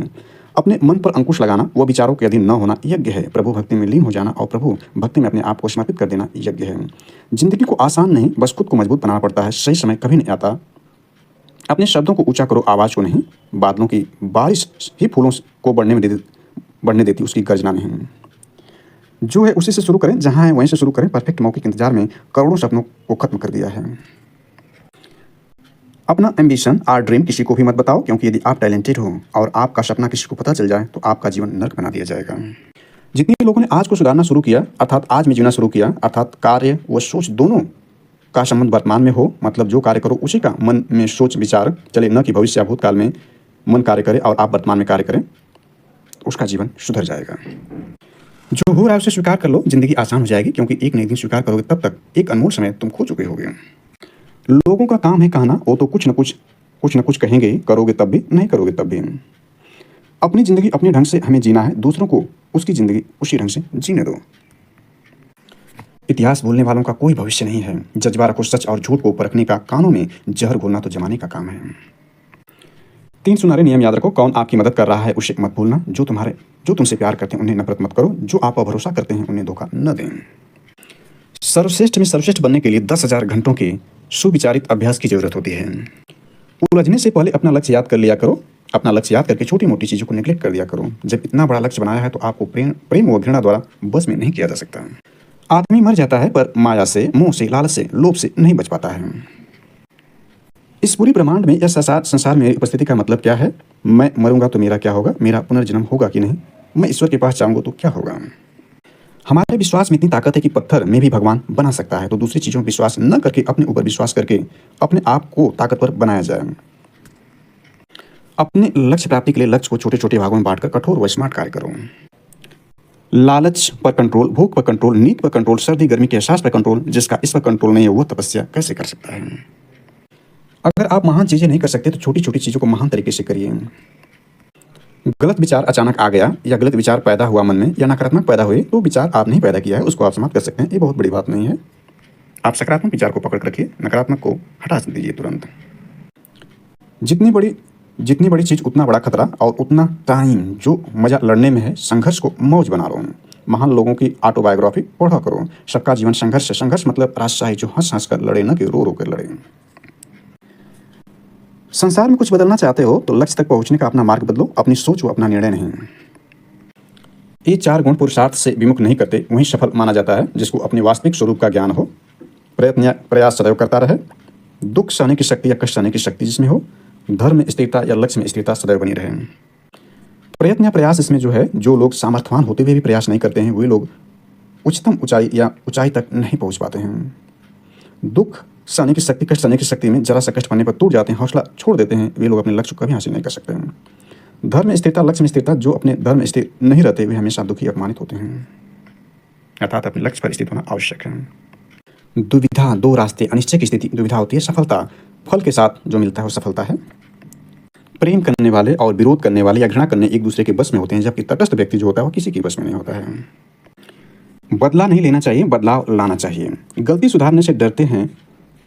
अपने मन पर अंकुश लगाना व विचारों के अधीन न होना यज्ञ है। प्रभु भक्ति में लीन हो जाना और प्रभु भक्ति में अपने आप को समर्पित कर देना यज्ञ है। जिंदगी को आसान नहीं, बस खुद को मजबूत बनाना पड़ता है। सही समय कभी नहीं आता। अपने शब्दों को ऊंचा करो, आवाज़ को नहीं। बादलों की बारिश ही फूलों को बढ़ने देती, उसकी गर्जना नहीं। जो है उसी से शुरू करें, जहाँ है वहीं से शुरू करें। परफेक्ट मौके के इंतजार में करोड़ों सपनों को खत्म कर दिया है। अपना एम्बिशन और ड्रीम किसी को भी मत बताओ, क्योंकि यदि आप टैलेंटेड हो और आपका सपना किसी को पता चल जाए तो आपका जीवन नर्क बना दिया जाएगा। जितने लोगों ने आज को सुधारना शुरू किया, अर्थात आज में जीना शुरू किया, अर्थात कार्य व सोच दोनों का संबंध वर्तमान में हो, मतलब जो कार्य करो उसी का मन में सोच विचार चले, न कि भविष्य या भूतकाल में मन कार्य करे और आप वर्तमान में कार्य करें, उसका जीवन सुधर जाएगा। जो हो रहा है उसे स्वीकार कर लो, जिंदगी आसान हो जाएगी, क्योंकि एक नई दिन स्वीकार करोगे तब तक एक अनमोल समय तुम खो चुके होगे। लोगों का काम है कहना, वो तो कुछ न कुछ कहेंगे, करोगे तब भी, नहीं करोगे तब भी। अपनी जिंदगी अपने ढंग से हमें जीना है, दूसरों को उसकी जिंदगी उसी ढंग से जीने दो। इतिहास बोलने वालों का कोई भविष्य नहीं है। जज्बा रखो, सच और झूठ को परखने का, कानों में जहर घोलना तो जमाने का काम है। 3 सुनहरे नियम याद रखो। कौन आपकी मदद कर रहा है उसे मत भूलना। जो तुमसे प्यार करते हैं उन्हें नफरत मत करो। जो आप पर भरोसा करते हैं उन्हें धोखा न दें। सर्वश्रेष्ठ में सर्वश्रेष्ठ बनने के लिए 10,000 घंटों के सुविचारित अभ्यास की जरूरत होती है। उलझने से पहले अपना लक्ष्य याद कर लिया करो। अपना लक्ष्य याद करके छोटी मोटी चीज़ों को नेग्लेक्ट कर दिया करो। जब इतना बड़ा लक्ष्य बनाया है तो आपको प्रेम व घृणा द्वारा बस में नहीं किया जा सकता। आदमी मर जाता है पर माया से, मोह से, लालच से, लोभ से नहीं बच पाता है। इस पूरी ब्रह्मांड में या संसार में उपस्थिति का मतलब क्या है? मैं मरूंगा तो मेरा क्या होगा? मेरा पुनर्जन्म होगा कि नहीं? मैं ईश्वर के पास जाऊंगा तो क्या होगा? हमारे विश्वास में इतनी ताकत है कि पत्थर में भी भगवान बना सकता है। तो दूसरी चीज़ों पर विश्वास न करके अपने ऊपर विश्वास करके अपने आप को ताकतवर बनाया जाए। अपने लक्ष्य प्राप्ति के लिए लक्ष्य को छोटे छोटे भागों में बांटकर कठोर व स्मार्ट कार्य करो। लालच पर कंट्रोल, भूख पर कंट्रोल, नींद पर कंट्रोल, सर्दी गर्मी के एहसास पर कंट्रोल। जिसका इस पर कंट्रोल नहीं है वो तपस्या कैसे कर सकता है? अगर आप महान चीज़ें नहीं कर सकते तो छोटी छोटी चीज़ों को महान तरीके से करिए। गलत विचार अचानक आ गया या गलत विचार पैदा हुआ मन में या नकारात्मक पैदा हुए तो विचार आपने ही पैदा किया है, उसको आप समाप्त कर सकते हैं। ये बहुत बड़ी बात नहीं है। आप सकारात्मक विचार को पकड़ कर रखिए, नकारात्मक को हटा दीजिए तुरंत। जितनी बड़ी चीज़ उतना बड़ा खतरा और उतना टाइम जो मज़ा लड़ने में है, संघर्ष को मौज बना लो। महान लोगों की ऑटोबायोग्राफी पढ़ा करो। सबका जीवन संघर्ष है। संघर्ष मतलब राजशाही जो हंस हंस कर लड़े, न कि रो रो कर लड़े। संसार में कुछ बदलना चाहते हो तो लक्ष्य तक पहुंचने का अपना मार्ग बदलो, अपनी सोच हो, अपना निर्णय नहीं। ये 4 गुण पुरुषार्थ से विमुख नहीं करते, वही सफल माना जाता है जिसको अपने वास्तविक स्वरूप का ज्ञान हो, प्रयास सदैव करता रहे, दुख सहने की शक्ति या कष्ट सहने की शक्ति जिसमें हो, धर्म में स्थिरता या लक्ष्य में स्थिरता सदैव बनी रहे। प्रयत्न या प्रयास इसमें जो है, जो लोग सामर्थ्यवान होते हुए भी प्रयास नहीं करते हैं, वे लोग उच्चतम ऊंचाई या ऊंचाई तक नहीं पहुंच पाते हैं। दुख सहने की शक्ति, कष्ट सहने की शक्ति में जरा सा कष्ट पड़ने पर टूट जाते हैं, हौसला छोड़ देते हैं, वे लोग अपने लक्ष्य को कभी हासिल नहीं कर सकते हैं। धर्म में स्थिरता, लक्ष्य में स्थिरता, जो अपने धर्म में स्थिर नहीं रहते वे हमेशा दुखी अपमानित होते हैं। अर्थात अपने लक्ष्य पर स्थित होना आवश्यक है। दुविधा, 2 रास्ते, अनिश्चय की स्थिति दुविधा होती है। सफलता फल के साथ जो मिलता है वो सफलता है। प्रेम करने वाले और विरोध करने वाले या घृणा करने एक दूसरे के बस में होते हैं, जबकि तटस्थ व्यक्ति जो होता है वो किसी के बस में नहीं होता है। बदला नहीं लेना चाहिए, बदलाव लाना चाहिए। गलती सुधारने से डरते हैं,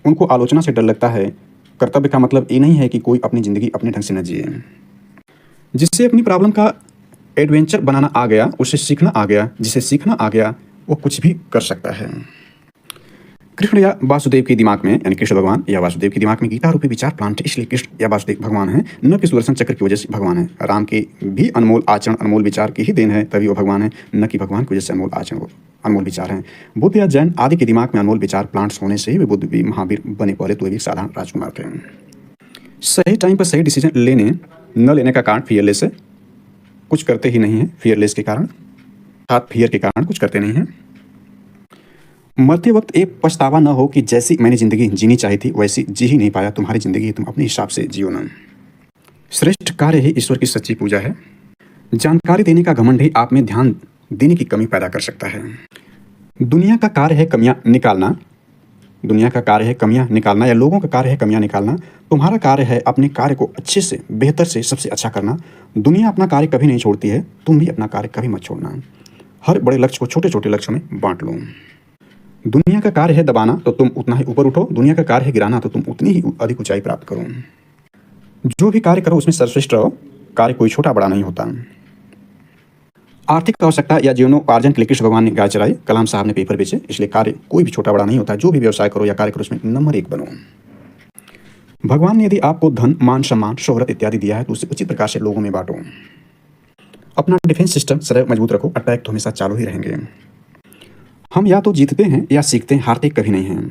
उनको आलोचना से डर लगता है। कर्तव्य का मतलब ये नहीं है कि कोई अपनी ज़िंदगी अपने ढंग से न जिए। जिससे अपनी प्रॉब्लम का एडवेंचर बनाना आ गया, उसे सीखना आ गया, जिसे सीखना आ गया वो कुछ भी कर सकता है। कृष्ण या वासुदेव के दिमाग में, यानी कृष्ण भगवान या वासुदेव के दिमाग में गीता रूपी विचार प्लांट है, इसलिए कृष्ण या वासुदेव भगवान है, न कि सुदर्शन चक्र की वजह से भगवान है। राम के भी अनमोल आचरण, अनमोल विचार की ही देन है, तभी वो भगवान है, न कि भगवान की वजह से अनमोल आचरण, अनमोल विचार हैं। बुद्ध या जैन आदि के दिमाग में अनमोल विचार प्लांट्स होने से ही वे बुद्ध भी महावीर बने, पहले तो वे भी साधारण राजकुमार थे। सही टाइम पर सही डिसीजन लेने न लेने का कारण फियरलेस है, कुछ करते ही नहीं है। फियरलेस के कारण, अर्थात फियर के कारण कुछ करते नहीं हैं। मरते वक्त एक पछतावा न हो कि जैसी मैंने ज़िंदगी जीनी चाहिए थी वैसी जी ही नहीं पाया। तुम्हारी ज़िंदगी तुम अपने हिसाब से जियो ना। श्रेष्ठ कार्य ही ईश्वर की सच्ची पूजा है। जानकारी देने का घमंड ही आप में ध्यान देने की कमी पैदा कर सकता है। दुनिया का कार्य है कमियां निकालना, दुनिया का कार्य है कमियां निकालना, या लोगों का कार्य है कमियां निकालना। तुम्हारा कार्य है अपने कार्य को अच्छे से, बेहतर से, सबसे अच्छा करना। दुनिया अपना कार्य कभी नहीं छोड़ती है, तुम भी अपना कार्य कभी मत छोड़ना। हर बड़े लक्ष्य को छोटे छोटे लक्ष्यों में बांट लो। दुनिया का कार्य है दबाना तो तुम उतना ही ऊपर उठो, दुनिया का कार्य है गिराना तो तुम उतनी ही अधिक ऊंचाई प्राप्त करो। जो भी कार्य करो उसमें सर्वश्रेष्ठ रहो। कार्य कोई छोटा बड़ा नहीं होता। आर्थिक आवश्यकता या जीवनोपार्जन के लिए कृष्ण भगवान ने गाय चराई, कलाम साहब ने पेपर बेचे, इसलिए कार्य कोई भी छोटा बड़ा नहीं होता। जो भी व्यवसाय करो या कार्य करो उसमें नंबर 1 बनो। भगवान ने यदि आपको धन, मान, सम्मान, शोहरत इत्यादि दिया है तो उसे उचित प्रकार से लोगों में बांटो। अपना डिफेंस सिस्टम सदैव मजबूत रखो, अटैक तो हमेशा चालू ही रहेंगे। हम या तो जीतते हैं या सीखते हैं, हारते कभी नहीं हैं।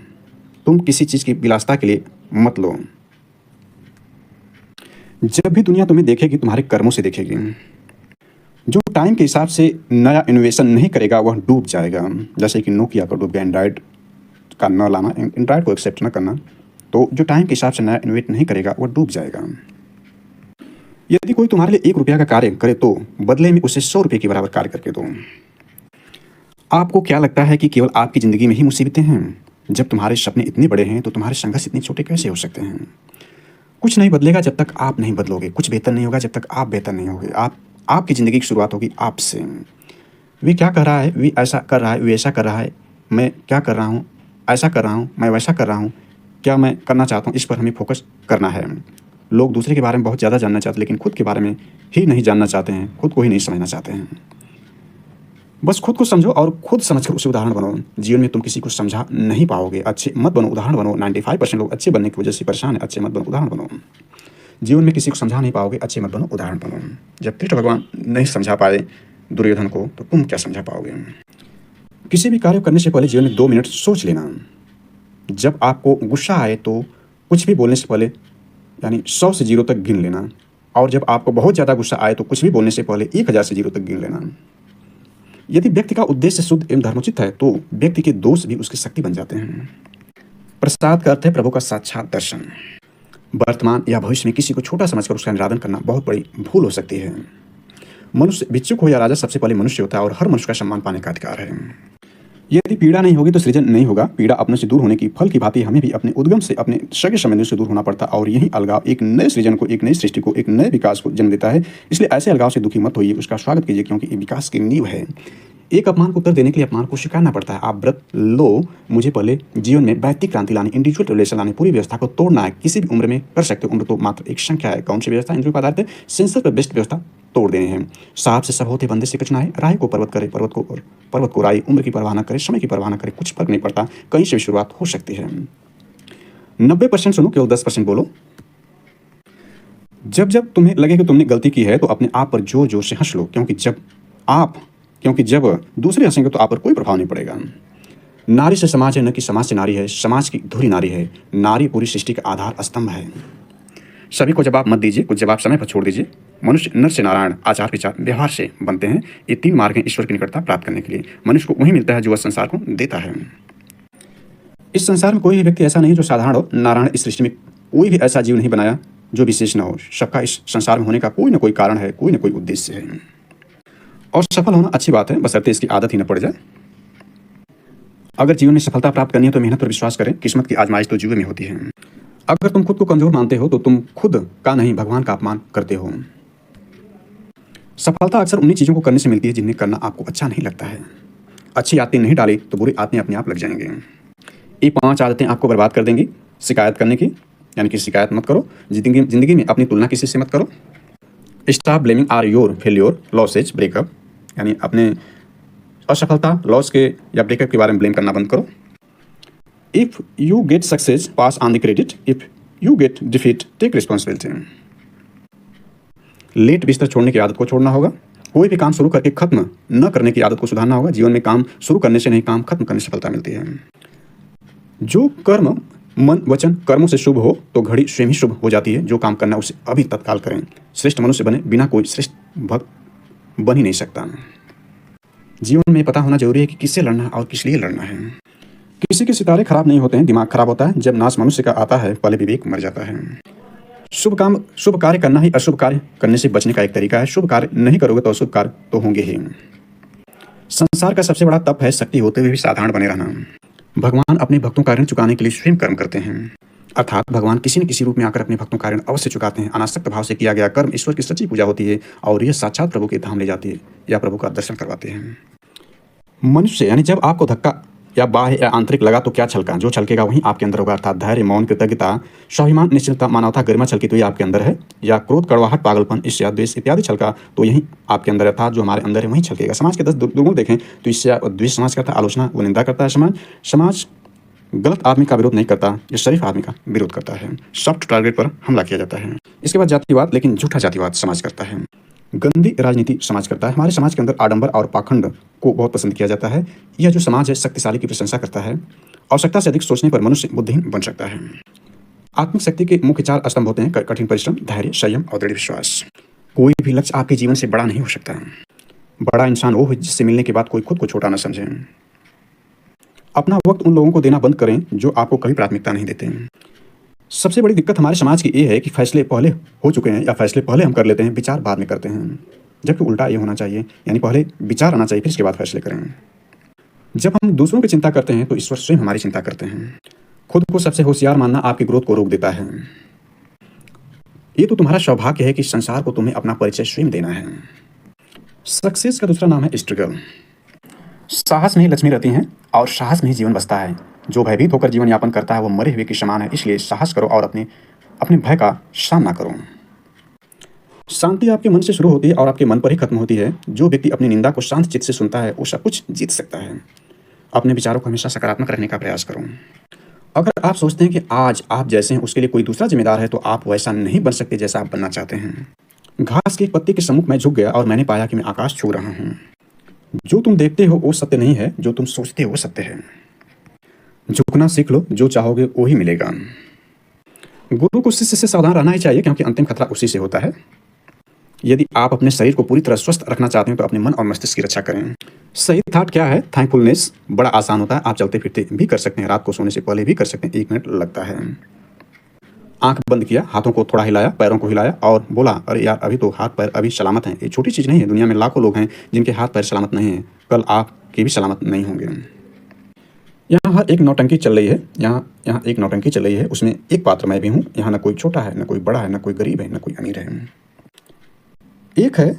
तुम किसी चीज़ की विलासिता के लिए मत लो। जब भी दुनिया तुम्हें देखेगी तुम्हारे कर्मों से देखेगी। जो टाइम के हिसाब से नया इनोवेशन नहीं करेगा वह डूब जाएगा। जैसे कि नोकिया को डूब गया, एंड्रॉयड का न लाना, एंड्रॉयड को एक्सेप्ट न करना। तो जो टाइम के हिसाब से नया इनोवेट नहीं करेगा वह डूब जाएगा। यदि कोई तुम्हारे लिए 1 रुपया का कार्य करे तो बदले में उसे 100 रुपये के बराबर कार्य करके दो। आपको क्या लगता है कि केवल आपकी ज़िंदगी में ही मुसीबतें हैं? जब तुम्हारे सपने इतने बड़े हैं तो तुम्हारे संघर्ष इतने छोटे कैसे हो सकते हैं? कुछ नहीं बदलेगा जब तक आप नहीं बदलोगे, कुछ बेहतर नहीं होगा जब तक आप बेहतर नहीं होगे। आपकी ज़िंदगी की शुरुआत होगी आपसे। वे क्या कर रहा है, वे ऐसा कर रहा है, वे ऐसा कर रहा है, मैं क्या कर रहा हूँ, ऐसा कर रहा हूँ, मैं वैसा कर रहा हूँ, क्या मैं करना चाहता हूँ, इस पर हमें फोकस करना है। लोग दूसरे के बारे में बहुत ज़्यादा जानना चाहते हैं लेकिन खुद के बारे में ही नहीं जानना चाहते हैं, खुद को ही नहीं समझना चाहते हैं। बस खुद को समझो और खुद समझकर उसे उदाहरण बनो। जीवन में तुम किसी को समझा नहीं पाओगे, अच्छे मत बनो, उदाहरण बनो। 95% लोग अच्छे बनने की वजह से परेशान है, अच्छे मत बनो, उदाहरण बनो। जीवन में किसी को समझा नहीं पाओगे, अच्छे मत बनो, उदाहरण बनो। जब कृष्ण भगवान नहीं समझा पाए दुर्योधन को तो तुम क्या समझा पाओगे? किसी भी कार्य करने से पहले जीवन में 2 मिनट सोच लेना। जब आपको गुस्सा आए तो कुछ भी बोलने से पहले यानी 100 से 0 तक गिन लेना, और जब आपको बहुत ज़्यादा गुस्सा आए तो कुछ भी बोलने से पहले 1000 से 0 तक गिन लेना। यदि व्यक्ति का उद्देश्य शुद्ध एवं धर्मोचित है तो व्यक्ति के दोष भी उसकी शक्ति बन जाते हैं। प्रसाद का अर्थ है प्रभु का साक्षात दर्शन। वर्तमान या भविष्य में किसी को छोटा समझकर उसका निरादन करना बहुत बड़ी भूल हो सकती है। मनुष्य भिक्षुक हो या राजा, सबसे पहले मनुष्य होता है और हर मनुष्य का सम्मान पाने का अधिकार है। यदि पीड़ा नहीं होगी तो सृजन नहीं होगा। पीड़ा अपने से दूर होने की फल की भांति हमें भी अपने उद्गम से, अपने सगे संबंधियों से दूर होना पड़ता, और यही अलगाव एक नए सृजन को, एक नई सृष्टि को, एक नए विकास को जन्म देता है। इसलिए ऐसे अलगाव से दुखी मत होइए, उसका स्वागत कीजिए, क्योंकि ये विकास की नींव है। एक अपमान को उत्तर देने के लिए अपमान को स्वीकारना पड़ता है। आप व्रत लो, मुझे पहले जीवन में व्यक्ति क्रांति लानी, इंडिविजुअल रिलेशन लानी, पूरी व्यवस्था को तोड़ना है। किसी भी उम्र में कर सकते हो, उम्र तो मात्र एक संख्या है। कौन सी व्यवस्था? इंद्रियों पर आधारित है, सेंसर पर बेस्ट व्यवस्था तोड़ देने हैं। साहब से सब होते, बंदे से कचनाए, राय को पर्वत करे, पर्वत को राय, उम्र की परवाह न करे, समय की परवाह न करे, कुछ फर्क नहीं पड़ता, कहीं से भी शुरुआत हो सकती है। 90% सुनो, केवल 10% बोलो। जब जब तुम्हें लगे कि तुमने गलती की है तो अपने आप पर जोर जोर से हंस लो, क्योंकि जब दूसरे हंसेंगे तो आप पर कोई प्रभाव नहीं पड़ेगा। नारी से समाज है, न कि समाज से नारी है। समाज की धुरी नारी है। नारी पूरी सृष्टि का आधार स्तंभ है। सभी को जवाब मत दीजिए, कुछ जवाब समय पर छोड़ दीजिए। मनुष्य नर से नारायण, आचार विचार व्यवहार से बनते हैं। ये 3 मार्ग हैं ईश्वर की निकटता प्राप्त करने के लिए। मनुष्य को वही मिलता है जो वह संसार को देता है। इस संसार में कोई भी व्यक्ति ऐसा नहीं जो साधारण हो। नारायण इस सृष्टि में कोई भी ऐसा जीव नहीं बनाया जो विशेष न हो। सबका इस संसार में होने का कोई ना कोई कारण है, कोई ना कोई उद्देश्य है। और सफल होना अच्छी बात है, बशर्ते इसकी आदत ही न पड़ जाए। अगर जीवन में सफलता प्राप्त करनी है तो मेहनत पर विश्वास करें। किस्मत की आजमाइश तो जीवन में होती है। अगर तुम खुद को कमजोर मानते हो तो तुम खुद का नहीं, भगवान का अपमान करते हो। सफलता अक्सर उन्हीं चीजों को करने से मिलती है जिन्हें करना आपको अच्छा नहीं लगता है। अच्छी आदतें नहीं डाली तो बुरी आदतें अपने आप लग जाएंगे। ये 5 आदतें आपको बर्बाद कर देंगी। शिकायत करने की, यानी कि शिकायत मत करो। जिंदगी में अपनी तुलना किसी से मत करो। Stop blaming our your failure, losses, breakup, यानी अपने असफलता, लॉस के या ब्रेकअप के बारे में ब्लेम करना बंद करो। If you get success, pass on the credit. If you get defeat, take responsibility. Late बिस्तर छोड़ने की आदत को छोड़ना होगा। कोई भी काम शुरू करके खत्म न करने की आदत को सुधारना होगा। जीवन में काम शुरू करने से नहीं, काम खत्म करने से सफलता मिलती है। जो कर्म मन वचन कर्मों से शुभ हो तो घड़ी स्वयं ही शुभ हो जाती है। जो काम करना उसे अभी तत्काल करें। श्रेष्ठ मनुष्य बने बिना कोई श्रेष्ठ भक्त बन ही नहीं सकता। जीवन में पता होना जरूरी है कि किससे लड़ना है और किस लिए लड़ना है। किसी के सितारे खराब नहीं होते हैं, दिमाग खराब होता है। जब नाश मनुष्य का आता है, पहले विवेक मर जाता है। शुभ कार्य करना ही अशुभ कार्य करने से बचने का एक तरीका है। शुभ कार्य नहीं करोगे तो अशुभ कार्य तो होंगे ही। संसार का सबसे बड़ा तप है शक्ति होते हुए भी साधारण बने रहना। भगवान अपने भक्तों का ऋण चुकाने के लिए स्वयं कर्म करते हैं, अर्थात भगवान किसी न किसी रूप में आकर अपने भक्तों का ऋण अवश्य चुकाते हैं। अनासक्त भाव से किया गया कर्म ईश्वर की सच्ची पूजा होती है और यह साक्षात प्रभु के धाम ले जाती है या प्रभु का दर्शन करवाते हैं। मनुष्य, यानी जब आपको धक्का या बाह्य या आंतरिक लगा तो क्या छलका? जो छलकेगा वहीं आपके अंदर होगा, अर्थात धैर्य, मौन, कृतज्ञता, स्वाभिमान, निश्चलता, मानवता, गरिमा छलकी तो ये आपके अंदर है। या क्रोध, कड़वाहट, पागलपन, ईर्ष्या, द्वेष इत्यादि छलका तो यही आपके अंदर, अर्थात जो हमारे अंदर है वहीं छलकेगा। समाज के 10 दुर्गुण देखें तो ईर्ष्या और द्वेष समाज करता है, आलोचना व निंदा करता है समाज गलत आदमी का विरोध नहीं करता, यह शरीफ आदमी का विरोध करता है। सॉफ्ट टारगेट पर हमला किया जाता है। इसके बाद जातिवाद, लेकिन झूठा जातिवाद समाज करता है। गंदी राजनीति समाज करता है। हमारे समाज के अंदर आडंबर और पाखंड को बहुत पसंद किया जाता है। यह जो समाज है शक्तिशाली की प्रशंसा करता है। आवश्यकता से अधिक सोचने पर मनुष्य बुद्धिहीन बन सकता है। आत्मिक शक्ति के मुख्य 4 स्तंभ होते हैं: कठिन परिश्रम, धैर्य, संयम और दृढ़ विश्वास। कोई भी लक्ष्य आपके जीवन से बड़ा नहीं हो सकता। बड़ा इंसान वो है जिससे मिलने के बाद कोई खुद को छोटा न समझे। अपना वक्त उन लोगों को देना बंद करें जो आपको कभी प्राथमिकता नहीं देते। सबसे बड़ी दिक्कत हमारे समाज की ये है कि फैसले पहले हो चुके हैं या फैसले पहले हम कर लेते हैं, विचार बाद में करते हैं। जबकि उल्टा ये होना चाहिए, यानी पहले विचार आना चाहिए फिर इसके बाद फैसले करें। जब हम दूसरों की चिंता करते हैं तो ईश्वर स्वयं हमारी चिंता करते हैं। खुद को सबसे होशियार मानना आपकी ग्रोथ को रोक देता है। ये तो तुम्हारा सौभाग्य है कि संसार को तुम्हें अपना परिचय स्वयं देना है। सक्सेस का दूसरा नाम है स्ट्रगल। साहस में ही लक्ष्मी रहती हैं और साहस में ही जीवन बसता है। जो भयभीत होकर जीवन यापन करता है वो मरे हुए के समान है। इसलिए साहस करो और अपने भय का सामना करो। शांति आपके मन से शुरू होती है और आपके मन पर ही खत्म होती है। जो व्यक्ति अपनी निंदा को शांत चित्त से सुनता है वो सब कुछ जीत सकता है। अपने विचारों को हमेशा सकारात्मक रखने का प्रयास करो। अगर आप सोचते हैं कि आज आप जैसे हैं उसके लिए कोई दूसरा जिम्मेदार है तो आप वैसा नहीं बन सकते जैसा आप बनना चाहते हैं। घास के एक पत्ते के सम्मुख मैं झुक गया और मैंने पाया कि मैं आकाश छू रहा हूँ। जो तुम देखते हो वो सत्य नहीं है, जो तुम सोचते हो वो सत्य है। झुकना सीख लो, जो चाहोगे वो ही मिलेगा। गुरु को शिष्य से सावधान रहना ही चाहिए क्योंकि अंतिम खतरा उसी से होता है। यदि आप अपने शरीर को पूरी तरह स्वस्थ रखना चाहते हैं तो अपने मन और मस्तिष्क की रक्षा करें। सही थॉट क्या है? थैंकफुलनेस। बड़ा आसान होता है, आप चलते फिरते भी कर सकते हैं, रात को सोने से पहले भी कर सकते हैं, 1 मिनट लगता है। आंख बंद किया, हाथों को थोड़ा हिलाया, पैरों को हिलाया और बोला अरे यार अभी तो हाथ पैर अभी सलामत हैं। ये छोटी चीज़ नहीं है। दुनिया में लाखों लोग हैं जिनके हाथ पैर सलामत नहीं हैं, कल आपके भी सलामत नहीं होंगे। यहाँ एक नौटंकी चल रही है, यहाँ एक नौटंकी चल रही है, उसमें एक पात्र मैं भी हूँ। यहाँ न कोई छोटा है, न कोई बड़ा है, न कोई गरीब है, न कोई अमीर है। एक है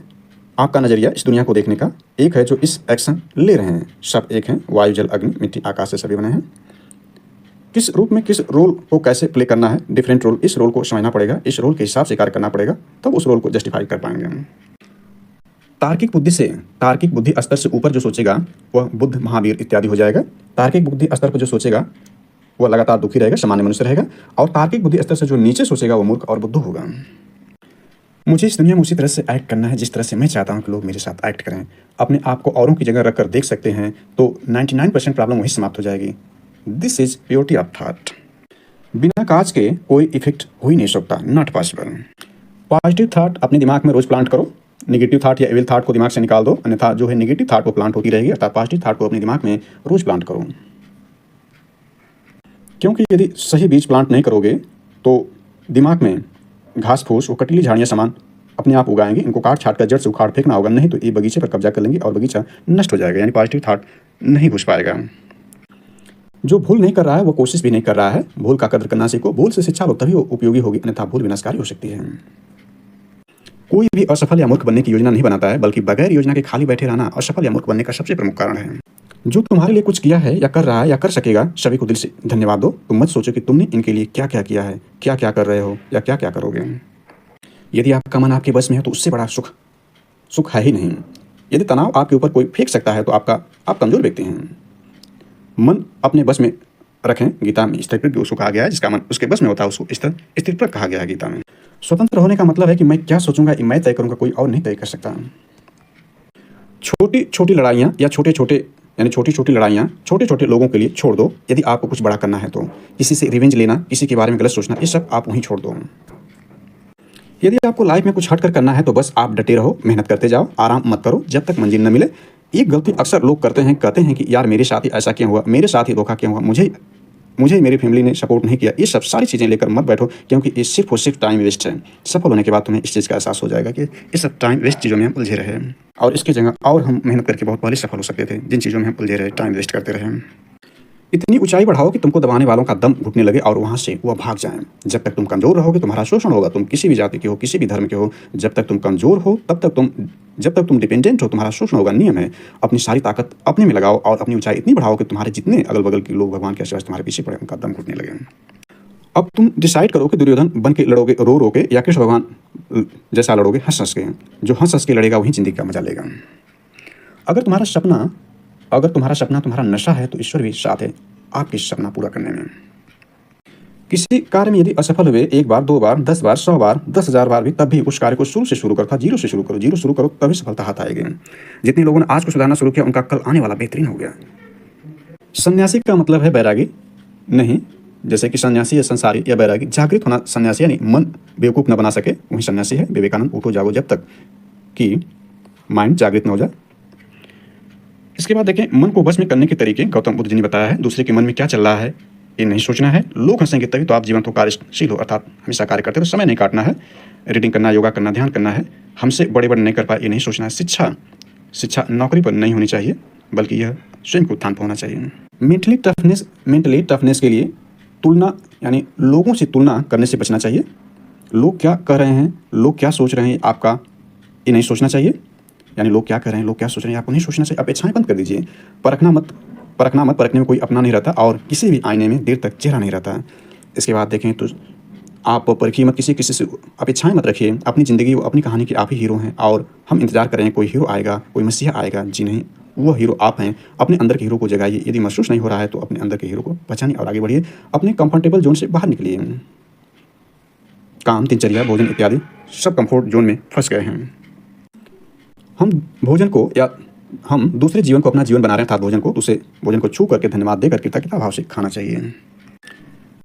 आपका नज़रिया इस दुनिया को देखने का एक है जो इस एक्शन ले रहे हैं। सब एक हैं, वायु जल अग्नि मिट्टी आकाश से सभी बने हैं। किस रूप में किस रोल को कैसे प्ले करना है, डिफरेंट रोल, इस रोल को समझना पड़ेगा, इस रोल के हिसाब से कार्य करना पड़ेगा, तब उस रोल को जस्टिफाई कर पाएंगे हम। तार्किक बुद्धि स्तर से ऊपर जो सोचेगा वह बुद्ध महावीर इत्यादि हो जाएगा। तार्किक बुद्धि स्तर पर जो सोचेगा वह लगातार दुखी रहेगा, सामान्य मनुष्य रहेगा। और तार्किक बुद्धि स्तर से जो नीचे सोचेगा वो मूर्ख और बुद्धू होगा। मुझे इस दुनिया में उसी तरह से एक्ट करना है जिस तरह से मैं चाहता हूँ कि लोग मेरे साथ एक्ट करें। अपने आप को औरों की जगह रखकर देख सकते हैं तो 99% प्रॉब्लम वहीं समाप्त हो जाएगी। This is purity of thought. बिना काज के कोई इफेक्ट हो ही नहीं सकता, नॉट पॉसिबल। पॉजिटिव थॉट अपने दिमाग में रोज प्लांट करो, नेगेटिव थॉट या एविल थॉट को दिमाग से निकाल दो, अन्यथा जो है नेगेटिव थॉट वो प्लांट होती रहेगी, अर्थात पॉजिटिव थॉट को अपने दिमाग में रोज प्लांट करो। क्योंकि यदि सही बीज प्लांट नहीं करोगे तो दिमाग में घास फूस वो कटीली झाड़ियाँ सामान अपने आप उगाएंगे। इनको काट छाट कर जड़ से उखाड़ फेंकना होगा, नहीं तो ये बगीचे पर कब्जा कर लेंगे और बगीचा नष्ट हो जाएगा, यानी पॉजिटिव थॉट नहीं घुस पाएगा। जो भूल नहीं कर रहा है वो कोशिश भी नहीं कर रहा है। भूल का कदर करना सीखो। भूल से शिक्षा लो, तभी वो उपयोगी होगी, अन्यथा भूल विनाशकारी हो सकती है। कोई भी असफल या मूर्ख बनने की योजना नहीं बनाता है, बल्कि बगैर योजना के खाली बैठे रहना असफल या मूर्ख बनने का सबसे प्रमुख कारण है। जो तुम्हारे लिए कुछ किया है या कर रहा है या कर सकेगा, सभी को दिल से धन्यवाद दो। तुम मत सोचो कि तुमने इनके लिए क्या क्या किया है, क्या क्या कर रहे हो या क्या क्या करोगे। यदि आपका मन आपके बस में है तो उससे बड़ा सुख है ही नहीं। यदि तनाव आपके ऊपर कोई फेंक सकता है तो आप कमजोर व्यक्ति हैं। मन अपने बस में रखें। गीता में स्थिरप्रज्ञ उसको कहा गया है, जिसका मन उसके बस में होता है उसको स्थिरप्रज्ञ कहा गया है गीता में। स्वतंत्र होने का मतलब है कि मैं क्या सोचूंगा ये मैं तय करूंगा, कोई और नहीं तय कर सकता। छोटी छोटी लड़ाइयाँ या छोटी छोटी लड़ाइयाँ छोटे छोटे लोगों के लिए छोड़ दो। यदि आपको कुछ बड़ा करना है तो किसी से रिवेंज लेना, किसी के बारे में गलत सोचना, ये सब आप वहीं छोड़ दो। यदि आपको लाइफ में कुछ हट कर करना है तो बस आप डटे रहो, मेहनत करते जाओ, आराम मत करो जब तक मंजिल न मिले। एक गलती अक्सर लोग करते हैं, कहते हैं कि यार मेरे साथ ही ऐसा क्यों हुआ, मेरे साथ ही धोखा क्यों हुआ, मुझे मेरी फैमिली ने सपोर्ट नहीं किया। ये सब सारी चीज़ें लेकर मत बैठो, क्योंकि ये सिर्फ और सिर्फ टाइम वेस्ट है। सफल होने के बाद तुम्हें इस चीज़ का एहसास हो जाएगा कि ये सब टाइम वेस्ट चीज़ों में हम उलझे रहे और इसकी जगह और हम मेहनत करके बहुत पहले सफल हो सकते थे। जिन चीज़ों में हम उलझे रहे, टाइम वेस्ट करते रहे। इतनी ऊंचाई बढ़ाओ कि तुमको दबाने वालों का दम घुटने लगे और वहाँ से वह भाग जाएं। जब तक तुम कमजोर रहोगे तुम्हारा शोषण होगा। तुम किसी भी जाति के हो, किसी भी धर्म के हो, जब तक तुम कमजोर हो जब तक तुम डिपेंडेंट हो, तुम्हारा शोषण होगा। नियम है, अपनी सारी ताकत अपने में लगाओ और अपनी ऊंचाई इतनी बढ़ाओ कि तुम्हारे जितने अगल बगल के लोग भगवान के आशीर्वाद तुम्हारे पीछे पड़े, उनका दम घुटने लगे। अब तुम डिसाइड करो कि दुर्योधन बन के लड़ोगे रो रो के या कृष्ण भगवान जैसा लड़ोगे हंस हंस के। जो हंस हंस के लड़ेगा वही जिंदगी का मजा लेगा। अगर तुम्हारा सपना तुम्हारा नशा है तो ईश्वर भी साथ है आपके सपना पूरा करने में। किसी कार्य में यदि असफल हुए 1 बार 2 बार 10 बार 100 बार 10,000 बार भी, तब भी उस कार्य को शुरू से शुरू करो। जीरो से शुरू करो तभी सफलता हाथ आएगी। जितने लोगों ने आज को सुधारना शुरू किया उनका कल आने वाला बेहतरीन हो गया। सन्यासी का मतलब है बैरागी नहीं, जैसे कि सन्यासी या संसारी या बैरागी। जागृत होना सन्यासी, यानी मन बेवकूफ़ न बना सके वही सन्यासी है। विवेकानंद उठो जागो जब तक कि माइंड जागृत न हो जाए। इसके बाद देखें मन को वश में करने के तरीके गौतम बुद्ध जी ने बताया है। दूसरे के मन में क्या चल रहा है ये नहीं सोचना है। लोग हंसेंगे तभी तो आप जीवन को कार्यशील हो, अर्थात हमेशा कार्य करते हो। समय नहीं काटना है, रीडिंग करना, योगा करना, ध्यान करना है। हमसे बड़े नहीं कर पाए ये नहीं सोचना है। शिक्षा नौकरी पर नहीं होनी चाहिए, बल्कि यह स्वयं को उत्थान पर होना चाहिए। मेंटली टफनेस के लिए तुलना, यानी लोगों से तुलना करने से बचना चाहिए। लोग क्या कह रहे हैं, लोग क्या सोच रहे हैं, आपका ये नहीं सोचना चाहिए। यानी लोग क्या कह रहे हैं, लोग क्या सोच रहे हैं, आपको नहीं सोचना चाहिए। अपेक्षाएं बंद कर दीजिए। परखने में कोई अपना नहीं रहता और किसी भी आईने में देर तक चेहरा नहीं रहता। इसके बाद देखें तो आप परखिए मत, किसी से अपेक्षाएं मत रखिए। अपनी ज़िंदगी वो अपनी कहानी के आप ही हीरो हैं और हम इंतजार कर रहे हैं कोई हीरो आएगा, कोई मसीहा आएगा। जी नहीं, वो हीरो आप हैं। अपने अंदर के हीरो को जगाइए। यदि महसूस नहीं हो रहा है तो अपने अंदर के हीरो को पहचानिए और आगे बढ़िए। अपने कंफर्टेबल जोन से बाहर निकलिए। काम, दिनचर्या, भोजन इत्यादि सब कंफर्ट जोन में फंस गए हैं। हम दूसरे जीवन को अपना जीवन बना रहे हैं, अर्थात भोजन को छू करके धन्यवाद देकर कृतज्ञता भाव से खाना चाहिए।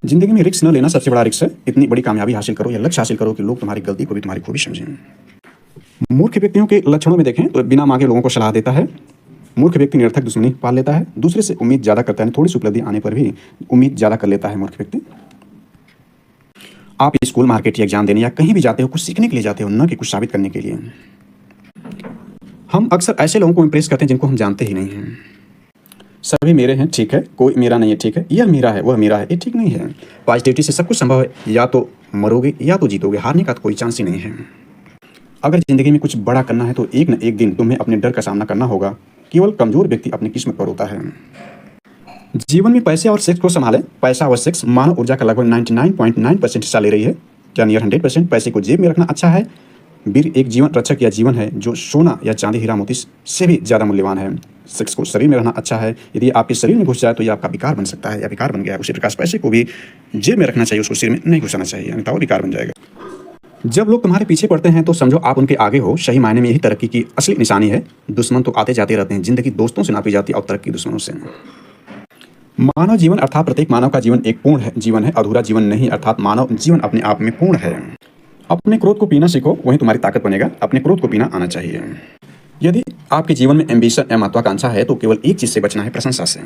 जिंदगी में रिस्क न लेना सबसे बड़ा रिस्क है। इतनी बड़ी कामयाबी हासिल करो या लक्ष्य हासिल करो कि लोग तुम्हारी गलती को भी तुम्हारी खूबी समझें। मूर्ख व्यक्तियों के लक्षणों में देखें तो बिना मांगे लोगों को सलाह देता है। मूर्ख व्यक्ति निरर्थक दुश्मनी पाल लेता है। दूसरे से उम्मीद ज़्यादा करता है, थोड़ी सी उपलब्धि आने पर भी उम्मीद ज़्यादा कर लेता है मूर्ख व्यक्ति। आप स्कूल, मार्केट या एग्जाम देने या कहीं भी जाते हो, कुछ सीखने के लिए जाते हो, न कि कुछ साबित करने के लिए। हम अक्सर ऐसे लोगों को इंप्रेस करते हैं जिनको हम जानते ही नहीं हैं। सभी मेरे हैं, ठीक है, कोई मेरा नहीं है, ठीक है, यह मेरा है, वह मेरा है, ये ठीक नहीं है। पॉजिटिविटी से सब कुछ संभव है। या तो मरोगे या तो जीतोगे, हारने का तो कोई चांस ही नहीं है। अगर ज़िंदगी में कुछ बड़ा करना है तो एक न एक दिन तुम्हें अपने डर का सामना करना होगा। केवल कमज़ोर व्यक्ति अपनी किस्मत पर होता है। जीवन में पैसे और सेक्स को संभालें। पैसा और सेक्स मानव ऊर्जा का लगभग 99.9% हिस्सा ले रही है, या नियर 100%। पैसे को जेब में रखना अच्छा है। वीर एक जीवन रक्षक या जीवन है जो सोना या चांदी हीरा मोती से भी ज़्यादा मूल्यवान है। सेक्स को शरीर में रहना अच्छा है। यदि आपके शरीर में घुस जाए तो ये आपका विकार बन सकता है या विकार बन गया है। उसी प्रकार पैसे को भी जेब में रखना चाहिए, उसको सिर में नहीं घुसाना चाहिए, अन्यथा वो विकार बन जाएगा। जब लोग तुम्हारे पीछे पड़ते हैं तो समझो आप उनके आगे हो। सही मायने में यही तरक्की की असली निशानी है। दुश्मन तो आते जाते रहते हैं। जिंदगी दोस्तों से नापी जाती है और तरक्की दुश्मनों से। मानव जीवन अर्थात प्रत्येक मानव का जीवन एक पूर्ण जीवन है, अधूरा जीवन नहीं। अर्थात मानव जीवन अपने आप में पूर्ण है। अपने क्रोध को पीना सीखो, वही तुम्हारी ताकत बनेगा। अपने क्रोध को पीना आना चाहिए। यदि आपके जीवन में एम्बिशन या महत्वाकांक्षा है तो केवल एक चीज़ से बचना है, प्रशंसा से।